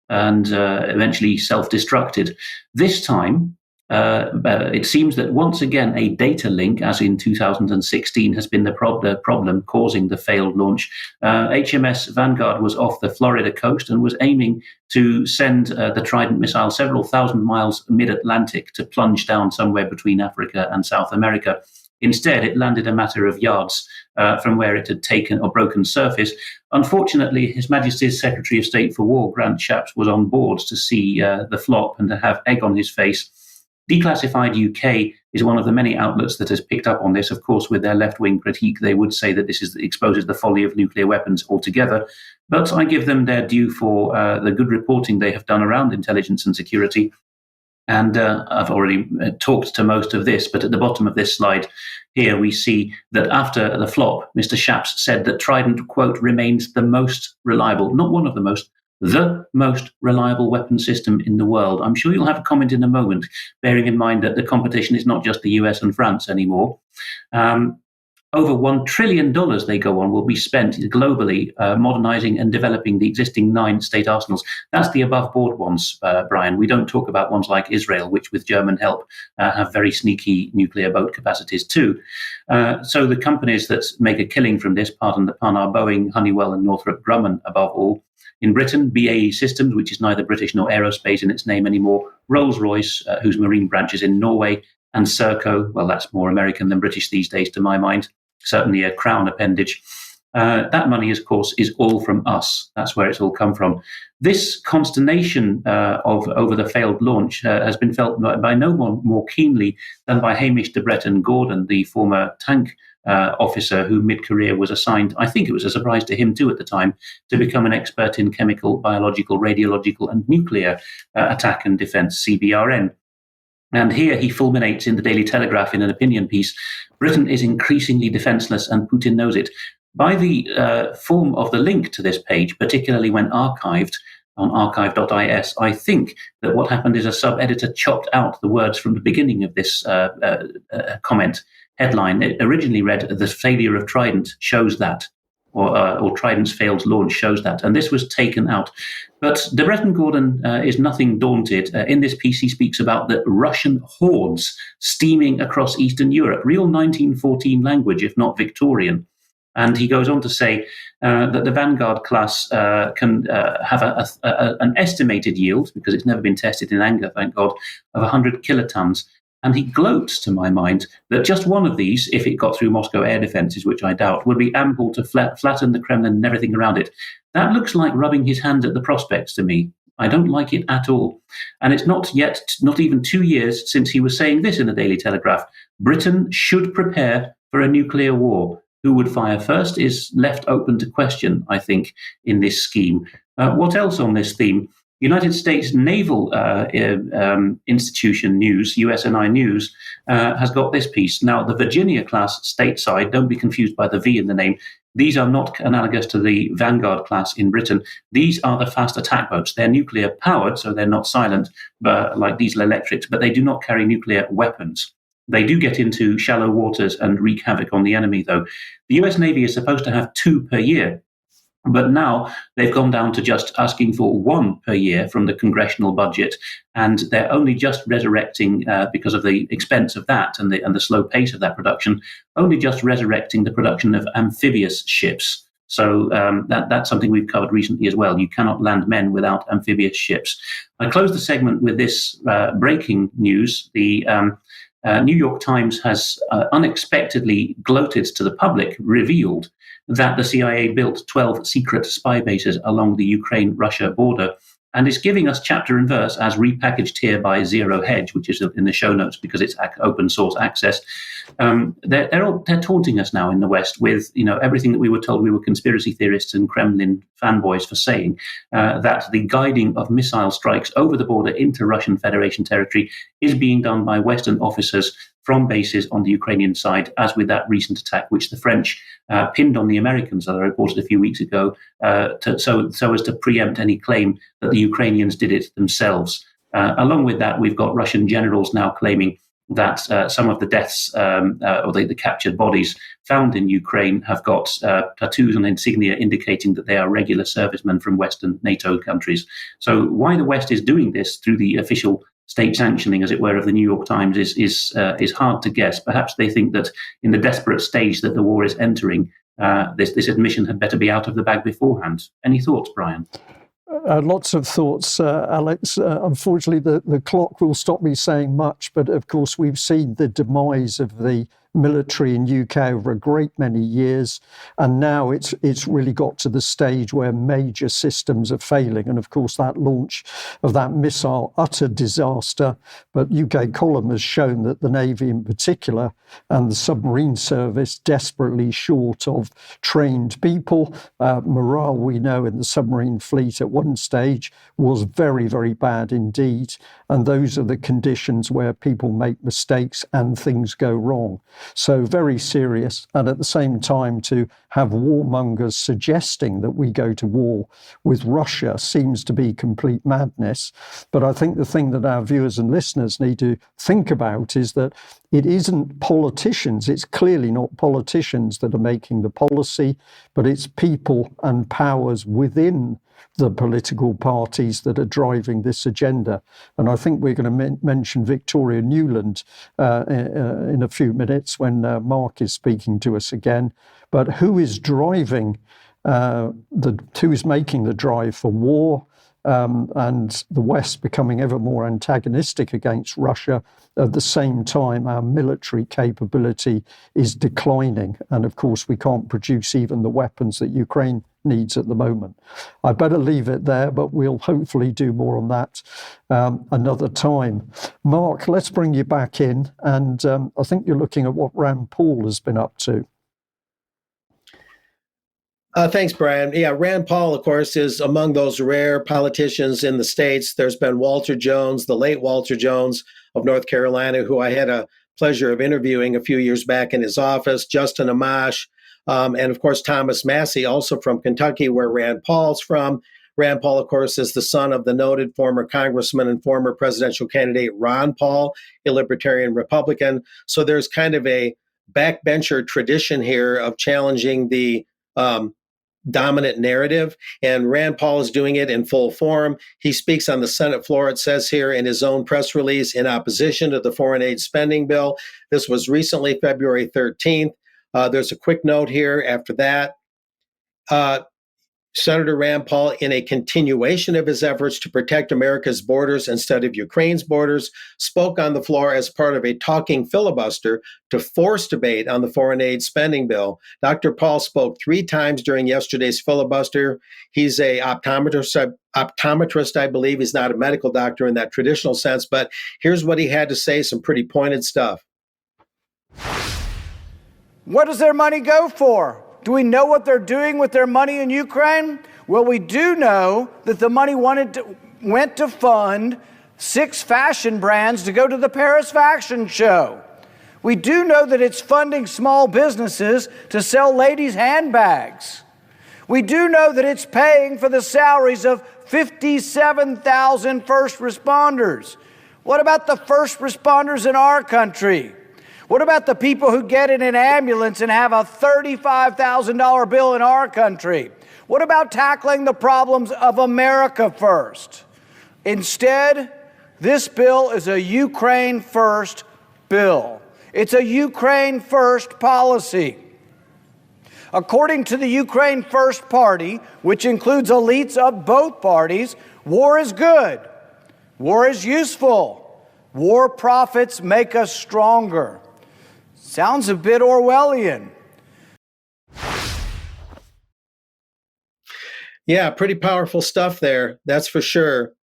and eventually self-destructed. This time, it seems that once again a data link, as in 2016, has been the problem causing the failed launch. HMS Vanguard was off the Florida coast and was aiming to send the Trident missile several thousand miles mid-Atlantic to plunge down somewhere between Africa and South America. Instead, it landed a matter of yards from where it had taken or broken surface. Unfortunately, His Majesty's Secretary of State for War, Grant Shapps, was on board to see the flop and to have egg on his face. Declassified UK is one of the many outlets that has picked up on this. Of course, with their left-wing critique, they would say that this exposes the folly of nuclear weapons altogether. But I give them their due for the good reporting they have done around intelligence and security. And I've already talked to most of this, but at the bottom of this slide here, we see that after the flop, Mr. Shapps said that Trident, quote, remains the most reliable, not one of the most, the most reliable weapon system in the world. I'm sure you'll have a comment in a moment, bearing in mind that the competition is not just the US and France anymore. Over $1 trillion, they go on, will be spent globally modernizing and developing the existing 9 state arsenals. That's the above board ones, Brian. We don't talk about ones like Israel, which with German help have very sneaky nuclear boat capacities too. So the companies that make a killing from this, pardon the pun, are Boeing, Honeywell and Northrop Grumman above all. In Britain, BAE Systems, which is neither British nor aerospace in its name anymore, Rolls-Royce, whose marine branch is in Norway, and Serco, well, that's more American than British these days to my mind, certainly a crown appendage. That money, of course, is all from us. That's where it's all come from. This consternation over the failed launch has been felt by no one more keenly than by Hamish de Bretton Gordon, the former tank officer who mid-career was assigned, I think it was a surprise to him too at the time, to become an expert in chemical, biological, radiological and nuclear attack and defense, CBRN. And here he fulminates in the Daily Telegraph in an opinion piece, Britain is increasingly defenseless and Putin knows it. By the form of the link to this page, particularly when archived on archive.is, I think that what happened is a sub-editor chopped out the words from the beginning of this comment headline. It originally read, the failure of Trident shows that, or Trident's failed launch shows that, and this was taken out. But de Bretton Gordon is nothing daunted. In this piece, he speaks about the Russian hordes steaming across Eastern Europe, real 1914 language, if not Victorian. And he goes on to say that the Vanguard class can have an estimated yield, because it's never been tested in anger, thank God, of 100 kilotons. And he gloats, to my mind, that just one of these, if it got through Moscow air defences, which I doubt, would be ample to flatten the Kremlin and everything around it. That looks like rubbing his hands at the prospects to me. I don't like it at all. And it's not even 2 years since he was saying this in the Daily Telegraph: Britain should prepare for a nuclear war. Who would fire first is left open to question, I think, in this scheme. What else on this theme? United States Naval Institution News, USNI News, has got this piece. Now, the Virginia-class stateside, don't be confused by the V in the name, these are not analogous to the Vanguard class in Britain. These are the fast attack boats. They're nuclear powered, so they're not silent, like diesel electrics, but they do not carry nuclear weapons. They do get into shallow waters and wreak havoc on the enemy, though. The US Navy is supposed to have 2 per year. But now they've gone down to just asking for 1 per year from the congressional budget, and they're only just resurrecting, because of the expense of that and the slow pace of that production, only just resurrecting the production of amphibious ships. So that's something we've covered recently as well. You cannot land men without amphibious ships. I close the segment with this breaking news. The New York Times has unexpectedly gloated to the public, revealed that the CIA built 12 secret spy bases along the Ukraine-Russia border, and is giving us chapter and verse, as repackaged here by Zero Hedge, which is in the show notes because it's open source access. They're taunting us now in the West with everything that we were told we were conspiracy theorists and Kremlin fanboys for saying, that the guiding of missile strikes over the border into Russian Federation territory is being done by Western officers from bases on the Ukrainian side, as with that recent attack, which the French pinned on the Americans, that I reported a few weeks ago, so as to preempt any claim that the Ukrainians did it themselves. Along with that, we've got Russian generals now claiming that some of the deaths or the captured bodies found in Ukraine have got tattoos and insignia indicating that they are regular servicemen from Western NATO countries. So why the West is doing this through the official state sanctioning, as it were, of the New York Times is hard to guess. Perhaps they think that in the desperate stage that the war is entering, this admission had better be out of the bag beforehand. Any thoughts, Brian? Lots of thoughts, Alex. Unfortunately, the clock will stop me saying much, but of course we've seen the demise of the military in UK over a great many years, and now it's really got to the stage where major systems are failing, and of course that launch of that missile, utter disaster. But UK column has shown that the Navy in particular and the submarine service desperately short of trained people. Morale, we know, in the submarine fleet at one stage was very, very bad indeed, and those are the conditions where people make mistakes and things go wrong. So very serious. And at the same time, to have warmongers suggesting that we go to war with Russia seems to be complete madness. But I think the thing that our viewers and listeners need to think about is that it isn't politicians. It's clearly not politicians that are making the policy, but it's people and powers within the political parties that are driving this agenda. And I think we're going to mention Victoria Newland in a few minutes when Mark is speaking to us again. But who is driving, who is making the drive for war, and the West becoming ever more antagonistic against Russia? At the same time, our military capability is declining. And of course, we can't produce even the weapons that Ukraine needs at the moment. I better leave it there, but we'll hopefully do more on that another time. Mark, let's bring you back in. And I think you're looking at what Rand Paul has been up to. Thanks, Brian. Yeah, Rand Paul, of course, is among those rare politicians in the States. There's been Walter Jones, the late Walter Jones of North Carolina, who I had a pleasure of interviewing a few years back in his office, Justin Amash, and of course, Thomas Massey, also from Kentucky, where Rand Paul's from. Rand Paul, of course, is the son of the noted former congressman and former presidential candidate Ron Paul, a libertarian Republican. So there's kind of a backbencher tradition here of challenging the dominant narrative, and Rand Paul is doing it in full form. He speaks on the Senate floor, it says here in his own press release, in opposition to the foreign aid spending bill. This was recently February 13th. There's a quick note here after that. Senator Rand Paul, in a continuation of his efforts to protect America's borders instead of Ukraine's borders, spoke on the floor as part of a talking filibuster to force debate on the foreign aid spending bill. Dr. Paul spoke 3 times during yesterday's filibuster. He's a optometrist, I believe. He's not a medical doctor in that traditional sense, but here's what he had to say, some pretty pointed stuff. What does their money go for? Do we know what they're doing with their money in Ukraine? Well, we do know that the money went to fund 6 fashion brands to go to the Paris Fashion Show. We do know that it's funding small businesses to sell ladies' handbags. We do know that it's paying for the salaries of 57,000 first responders. What about the first responders in our country? What about the people who get in an ambulance and have a $35,000 bill in our country? What about tackling the problems of America first? Instead, this bill is a Ukraine first bill. It's a Ukraine first policy. According to the Ukraine First Party, which includes elites of both parties, war is good. War is useful. War profits make us stronger. Sounds a bit Orwellian. Yeah, pretty powerful stuff there, that's for sure.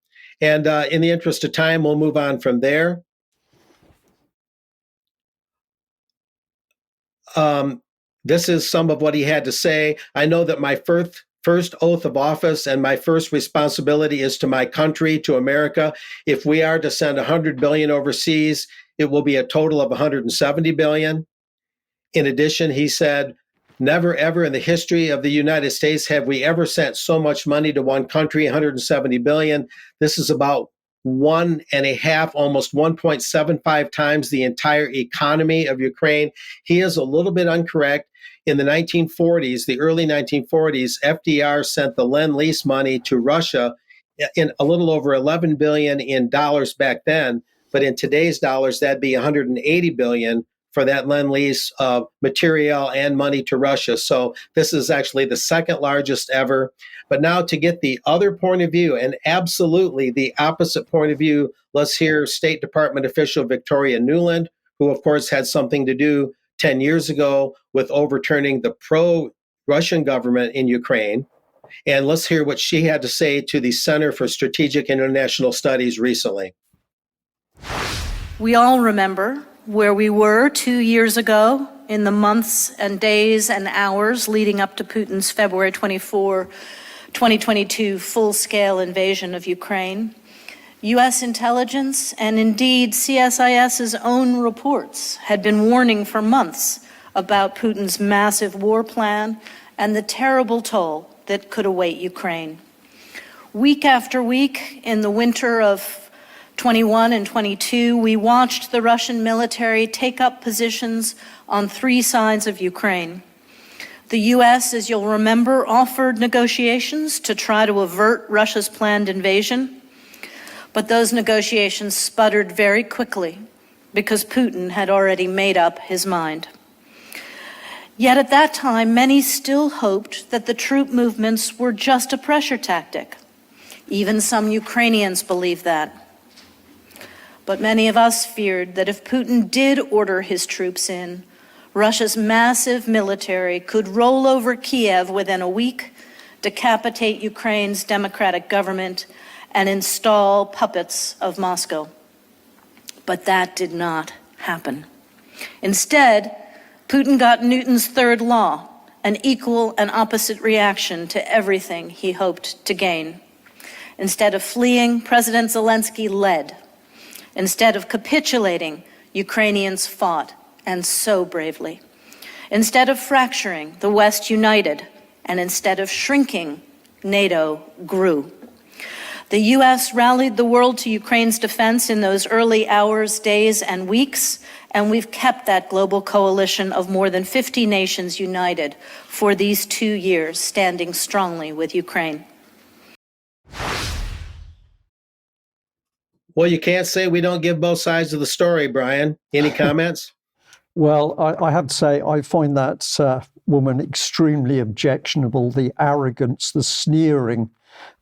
And in the interest of time, we'll move on from there. This is some of what he had to say. I know that my first oath of office and my first responsibility is to my country, to America. If we are to send $100 billion overseas, it will be a total of $170 billion. In addition, he said, never ever in the history of the United States have we ever sent so much money to one country, $170 billion. This is about 1.5, almost 1.75 times the entire economy of Ukraine. He is a little bit incorrect. In the 1940s, the early 1940s, FDR sent the Lend-Lease money to Russia in a little over $11 billion in dollars back then. But in today's dollars, that'd be $180 billion for that Lend-Lease of material and money to Russia. So this is actually the second largest ever. But now to get the other point of view, and absolutely the opposite point of view, let's hear State Department official Victoria Nuland, who of course had something to do 10 years ago with overturning the pro-Russian government in Ukraine. And let's hear what she had to say to the Center for Strategic International Studies recently. We all remember where we were 2 years ago in the months and days and hours leading up to Putin's February 24, 2022 full-scale invasion of Ukraine. U.S. intelligence and indeed CSIS's own reports had been warning for months about Putin's massive war plan and the terrible toll that could await Ukraine. Week after week in the winter of 21 and 22, we watched the Russian military take up positions on 3 sides of Ukraine. The U.S., as you'll remember, offered negotiations to try to avert Russia's planned invasion, but those negotiations sputtered very quickly because Putin had already made up his mind. Yet at that time, many still hoped that the troop movements were just a pressure tactic. Even some Ukrainians believed that. But many of us feared that if Putin did order his troops in, Russia's massive military could roll over Kiev within a week, decapitate Ukraine's democratic government, and install puppets of Moscow. But that did not happen. Instead, Putin got Newton's third law, an equal and opposite reaction to everything he hoped to gain. Instead of fleeing, President Zelensky led. Instead of capitulating, Ukrainians fought, and so bravely. Instead of fracturing, the West united, and instead of shrinking, NATO grew. The U.S. rallied the world to Ukraine's defense in those early hours, days, and weeks, and we've kept that global coalition of more than 50 nations united for these 2 years, standing strongly with Ukraine. Well, you can't say we don't give both sides of the story, Brian. Any comments? Well, I have to say, I find that woman extremely objectionable, the arrogance, the sneering.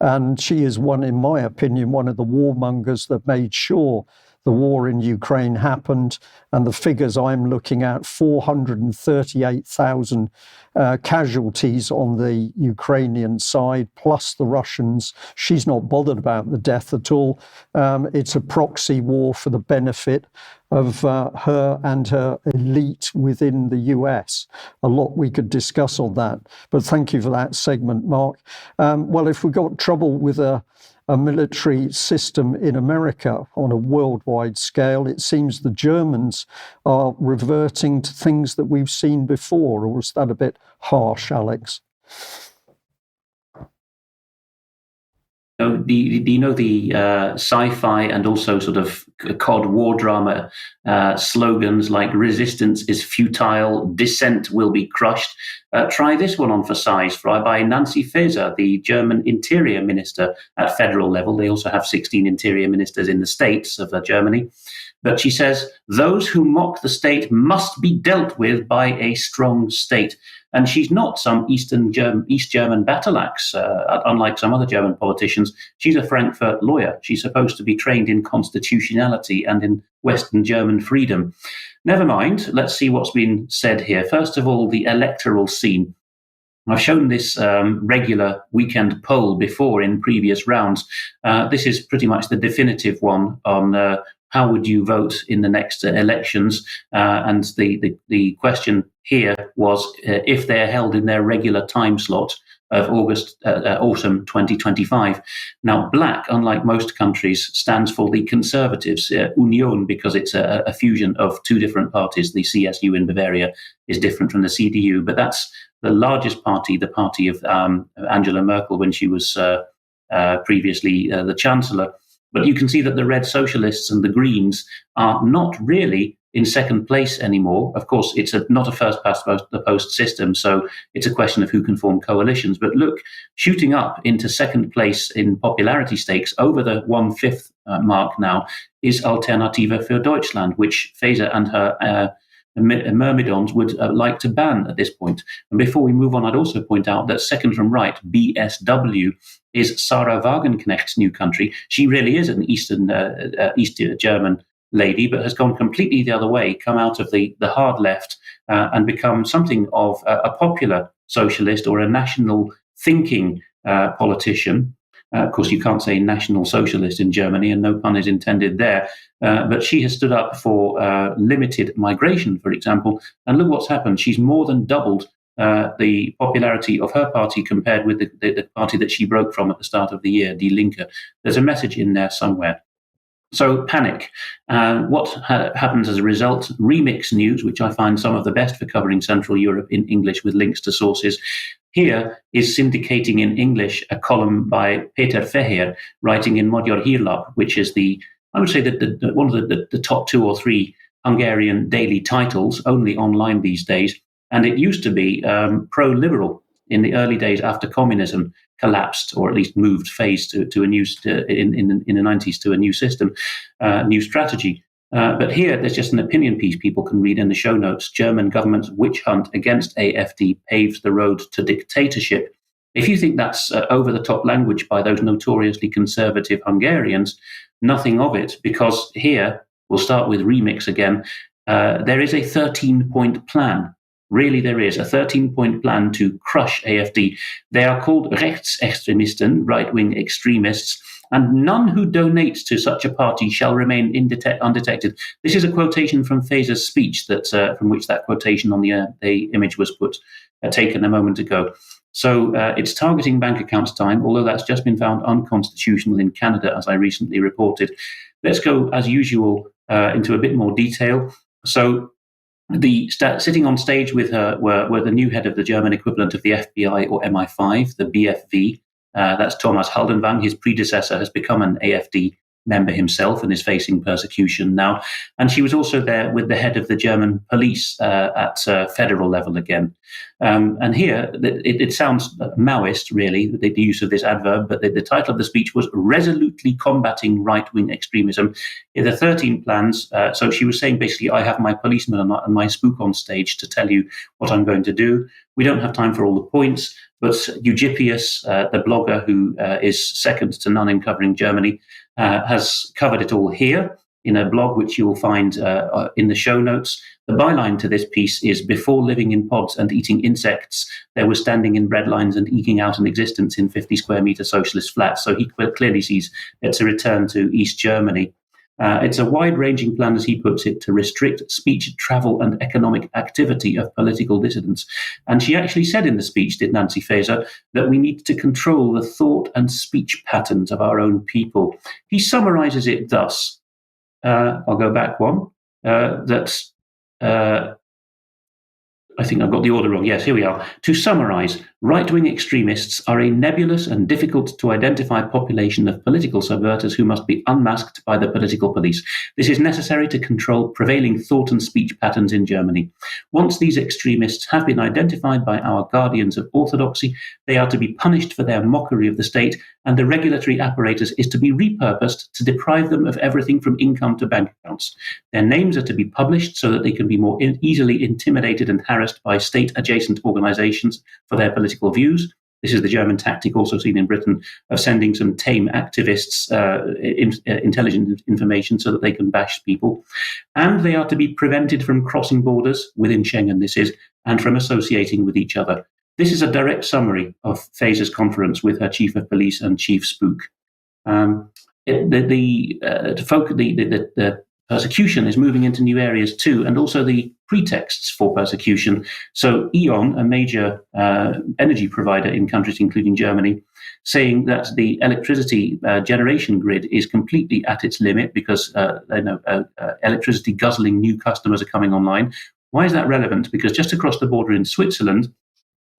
And she is in my opinion, one of the warmongers that made sure the war in Ukraine happened. And the figures I'm looking at, 438,000 casualties on the Ukrainian side, plus the Russians. She's not bothered about the death at all. It's a proxy war for the benefit of her and her elite within the US. A lot we could discuss on that, but thank you for that segment, Mark. Well, if we got trouble with a military system in America on a worldwide scale, it seems the Germans are reverting to things that we've seen before, or was that a bit harsh, Alex? The sci-fi and also sort of COD war drama slogans like "resistance is futile," "dissent will be crushed." Try this one on for size, by Nancy Faeser, the German interior minister at federal level. They also have 16 interior ministers in the states of Germany. But she says, "Those who mock the state must be dealt with by a strong state." And she's not some East German battle axe, unlike some other German politicians. She's a Frankfurt lawyer. She's supposed to be trained in constitutionality and in Western German freedom. Never mind. Let's see what's been said here. First of all, the electoral scene. I've shown this regular weekend poll before in previous rounds. This is pretty much the definitive one on how would you vote in the next elections. And the question here was if they're held in their regular time slot of autumn 2025. Now, black, unlike most countries, stands for the Conservatives, Union, because it's a fusion of two different parties. The CSU in Bavaria is different from the CDU, but that's the largest party, the party of Angela Merkel when she was previously the Chancellor. But you can see that the Red Socialists and the Greens are not really in second place anymore. Of course, it's not a first-past-the-post system, so it's a question of who can form coalitions. But look, shooting up into second place in popularity stakes over the 1/5 mark now is Alternative für Deutschland, which Faeser and her myrmidons would like to ban at this point. And before we move on, I'd also point out that second from right, BSW, is Sarah Wagenknecht's new country. She really is an East German lady, but has gone completely the other way, come out of the hard left and become something of a popular socialist or a national thinking politician. Of course, you can't say national socialist in Germany, and no pun is intended there. But she has stood up for limited migration, for example. And look what's happened. She's more than doubled the popularity of her party compared with the party that she broke from at the start of the year, Die Linke. There's a message in there somewhere. So panic. What happens as a result? Remix News, which I find some of the best for covering Central Europe in English with links to sources, here is syndicating in English a column by Peter Feher, writing in Magyar Hírlap, which is I would say one of the top 2 or 3 Hungarian daily titles, only online these days. And it used to be pro-liberal in the early days after communism collapsed, or at least moved phase to a new in the 90s to a new system, new strategy. But here, there's just an opinion piece people can read in the show notes. German government's witch hunt against AfD paves the road to dictatorship. If you think that's over-the-top language by those notoriously conservative Hungarians, nothing of it, because here, we'll start with Remix again, there is a 13-point plan. Really, there is a 13-point plan to crush AfD. They are called Rechtsextremisten, right-wing extremists, and none who donate to such a party shall remain undetected. This is a quotation from Faeser's speech from which that quotation on the image was taken a moment ago. So it's targeting bank accounts time, although that's just been found unconstitutional in Canada, as I recently reported. Let's go, as usual, into a bit more detail. So sitting on stage with her were the new head of the German equivalent of the FBI or MI5, the BFV. That's Thomas Haldenwang. His predecessor has become an AfD member himself and is facing persecution now. And she was also there with the head of the German police at federal level again. And here, it sounds Maoist, really, the use of this adverb, but the title of the speech was Resolutely Combating Right-Wing Extremism. In the 13 plans, so she was saying basically, I have my policeman and my spook on stage to tell you what I'm going to do. We don't have time for all the points, but Eugipius, the blogger who is second to none in covering Germany, has covered it all here in a blog which you will find in the show notes. The byline to this piece is, before living in pods and eating insects, there was standing in bread lines and eking out an existence in 50 square meter socialist flats. So he clearly sees it's a return to East Germany. It's a wide-ranging plan, as he puts it, to restrict speech, travel, and economic activity of political dissidents. And she actually said in the speech, did Nancy Faeser, that we need to control the thought and speech patterns of our own people. He summarizes it thus. I'll go back one. I think I've got the order wrong. Yes, here we are. To summarize, right-wing extremists are a nebulous and difficult to identify population of political subverters who must be unmasked by the political police. This is necessary to control prevailing thought and speech patterns in Germany. Once these extremists have been identified by our guardians of orthodoxy, they are to be punished for their mockery of the state, and the regulatory apparatus is to be repurposed to deprive them of everything from income to bank accounts. Their names are to be published so that they can be more easily intimidated and harassed by state-adjacent organizations for their political views. This is the German tactic, also seen in Britain, of sending some tame activists intelligent information so that they can bash people. And they are to be prevented from crossing borders, within Schengen this is, and from associating with each other. This is a direct summary of Faeser's conference with her chief of police and chief spook. The persecution is moving into new areas too, and also the pretexts for persecution. So E.ON, a major energy provider in countries including Germany, saying that the electricity generation grid is completely at its limit because electricity guzzling new customers are coming online. Why is that relevant? Because just across the border in Switzerland,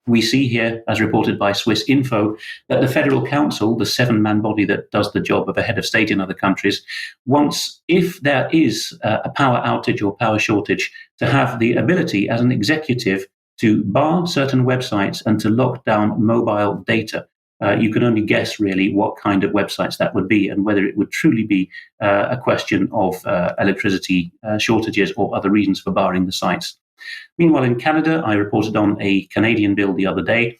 we see here, as reported by Swiss Info, that the Federal Council, the 7-man body that does the job of a head of state in other countries, wants, if there is a power outage or power shortage, to have the ability as an executive to bar certain websites and to lock down mobile data. You can only guess, really, what kind of websites that would be and whether it would truly be a question of electricity shortages or other reasons for barring the sites. Meanwhile, in Canada, I reported on a Canadian bill the other day.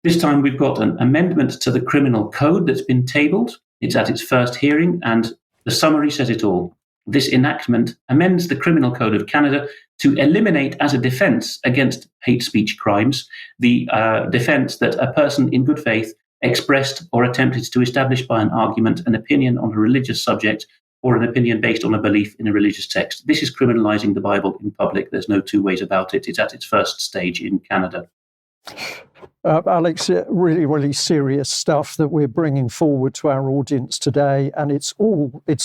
This time we've got an amendment to the criminal code that's been tabled. It's at its first hearing, and the summary says it all. This enactment amends the Criminal Code of Canada to eliminate as a defence against hate speech crimes the defence that a person in good faith expressed or attempted to establish by an argument an opinion on a religious subject or an opinion based on a belief in a religious text. This is criminalising the Bible in public. There's no two ways about it. It's at its first stage in Canada. Alex, really, really serious stuff that we're bringing forward to our audience today. And it's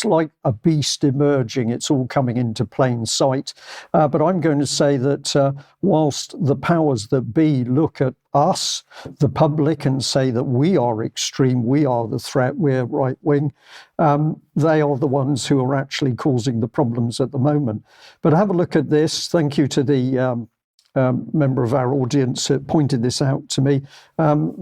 like a beast emerging. It's all coming into plain sight. But I'm going to say that whilst the powers that be look at us, the public, and say that we are extreme, we are the threat, we're right wing, they are the ones who are actually causing the problems at the moment. But have a look at this. Thank you to the member of our audience that pointed this out to me.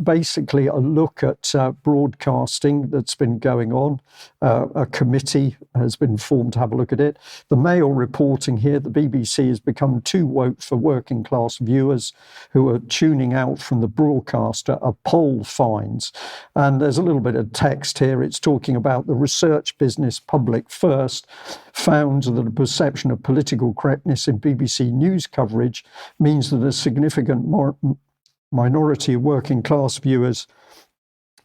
Basically, a look at broadcasting that's been going on. A committee has been formed to have a look at it. The Mail reporting here, the BBC has become too woke for working class viewers who are tuning out from the broadcaster, a poll finds. And there's a little bit of text here. It's talking about the research business Public First found that a perception of political correctness in BBC news coverage means that a significant minority of working class viewers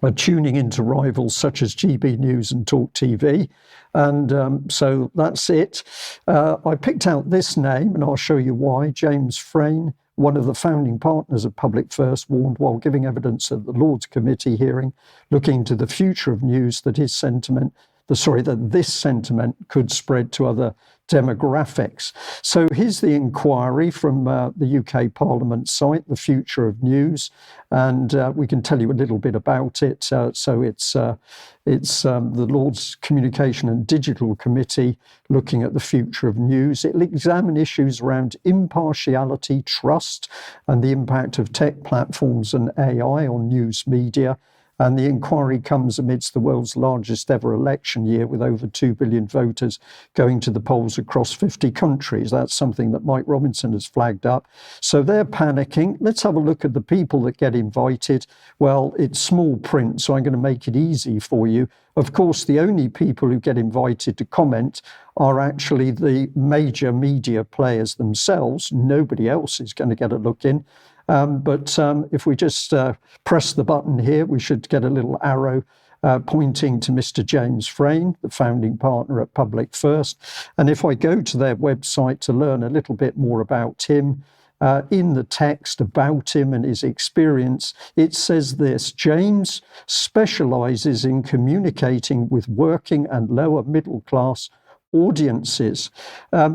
are tuning into rivals such as GB News and Talk TV. And so that's it. I picked out this name, and I'll show you why. James Frayne, one of the founding partners of Public First, warned while giving evidence at the Lords Committee hearing looking into the future of news that his sentiment that this sentiment could spread to other demographics. So here's the inquiry from the UK Parliament site, The Future of News, and we can tell you a little bit about it. So it's the Lords Communication and Digital Committee looking at the future of news. It'll examine issues around impartiality, trust, and the impact of tech platforms and AI on news media. And the inquiry comes amidst the world's largest ever election year, with over 2 billion voters going to the polls across 50 countries. That's something that Mike Robinson has flagged up. So they're panicking. Let's have a look at the people that get invited. Well, it's small print, so I'm going to make it easy for you. Of course, the only people who get invited to comment are actually the major media players themselves. Nobody else is going to get a look in. But if we just press the button here, we should get a little arrow pointing to Mr. James Frayne, the founding partner at Public First. And if I go to their website to learn a little bit more about him, in the text about him and his experience, it says this: James specialises in communicating with working and lower middle class audiences.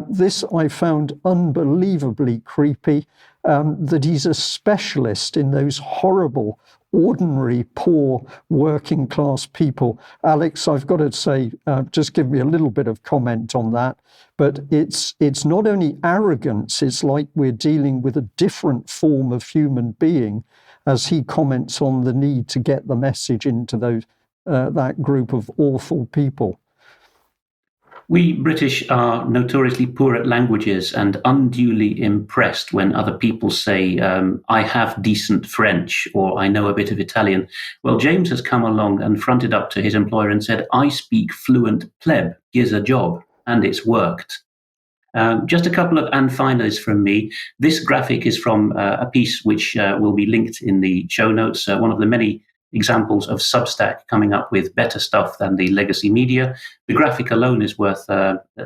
This I found unbelievably creepy, that he's a specialist in those horrible, ordinary, poor, working class people. Alex, I've got to say, just give me a little bit of comment on that. But it's not only arrogance, it's like we're dealing with a different form of human being, as he comments on the need to get the message into those that group of awful people. We British are notoriously poor at languages and unduly impressed when other people say, I have decent French, or I know a bit of Italian. Well, James has come along and fronted up to his employer and said, I speak fluent pleb, here's a job, and it's worked. Just a couple of and finalists from me. This graphic is from a piece which will be linked in the show notes, one of the many examples of Substack coming up with better stuff than the legacy media. The graphic alone is worth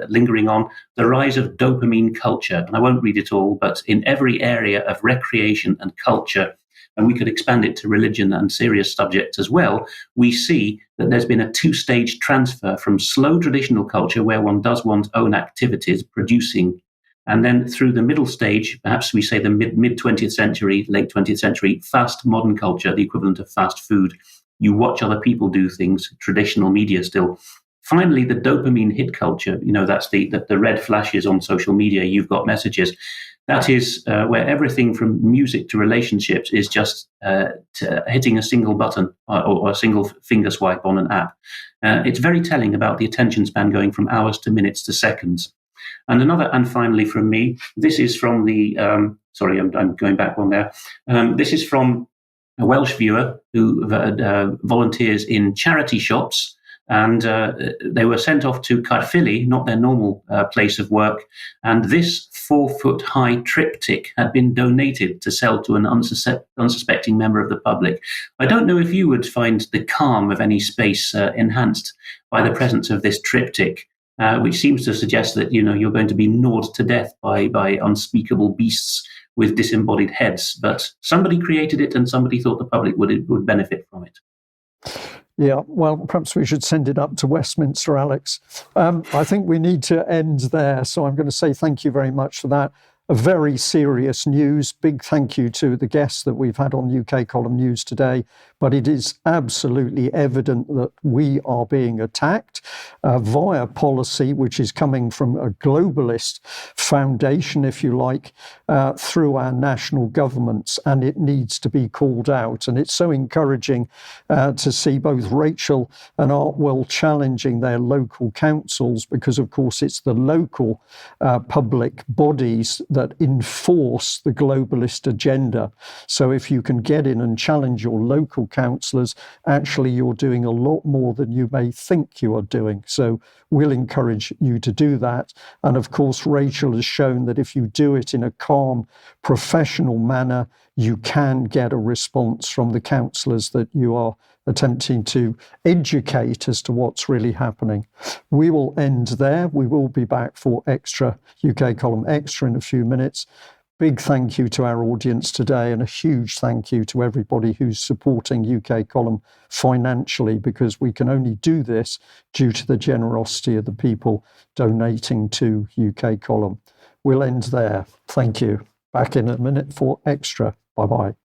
lingering on. The rise of dopamine culture. And I won't read it all, but in every area of recreation and culture, and we could expand it to religion and serious subjects as well, we see that there's been a two-stage transfer from slow traditional culture, where one does one's own activities, producing, and then through the middle stage, perhaps we say the mid-20th century, late 20th century, fast modern culture, the equivalent of fast food. You watch other people do things, traditional media still. Finally, the dopamine hit culture, that's the red flashes on social media, you've got messages. That is where everything from music to relationships is just hitting a single button or a single finger swipe on an app. It's very telling about the attention span going from hours to minutes to seconds. And finally from me, this is from the, I'm going back one there. This is from a Welsh viewer who volunteers in charity shops, and they were sent off to Caerphilly, not their normal place of work, and this 4-foot-high triptych had been donated to sell to an unsuspecting member of the public. I don't know if you would find the calm of any space enhanced by the presence of this triptych, which seems to suggest that you're going to be gnawed to death by unspeakable beasts with disembodied heads. But somebody created it, and somebody thought the public would benefit from it. Yeah, well, perhaps we should send it up to Westminster, Alex. I think we need to end there. So I'm going to say thank you very much for that. A very serious news. Big thank you to the guests that we've had on UK Column News today. But it is absolutely evident that we are being attacked via policy, which is coming from a globalist foundation, if you like, through our national governments, and it needs to be called out. And it's so encouraging to see both Rachel and Artwell challenging their local councils, because, of course, it's the local public bodies that enforce the globalist agenda. So if you can get in and challenge your local councillors, actually you're doing a lot more than you may think you are doing. So we'll encourage you to do that. And of course, Rachel has shown that if you do it in a calm, professional manner, you can get a response from the councillors that you are attempting to educate as to what's really happening. We will end there. We will be back for Extra, UK Column Extra, in a few minutes. big thank you to our audience today, and a huge thank you to everybody who's supporting UK Column financially, because we can only do this due to the generosity of the people donating to UK Column. We'll end there. Thank you. Back in a minute for Extra. Bye-bye.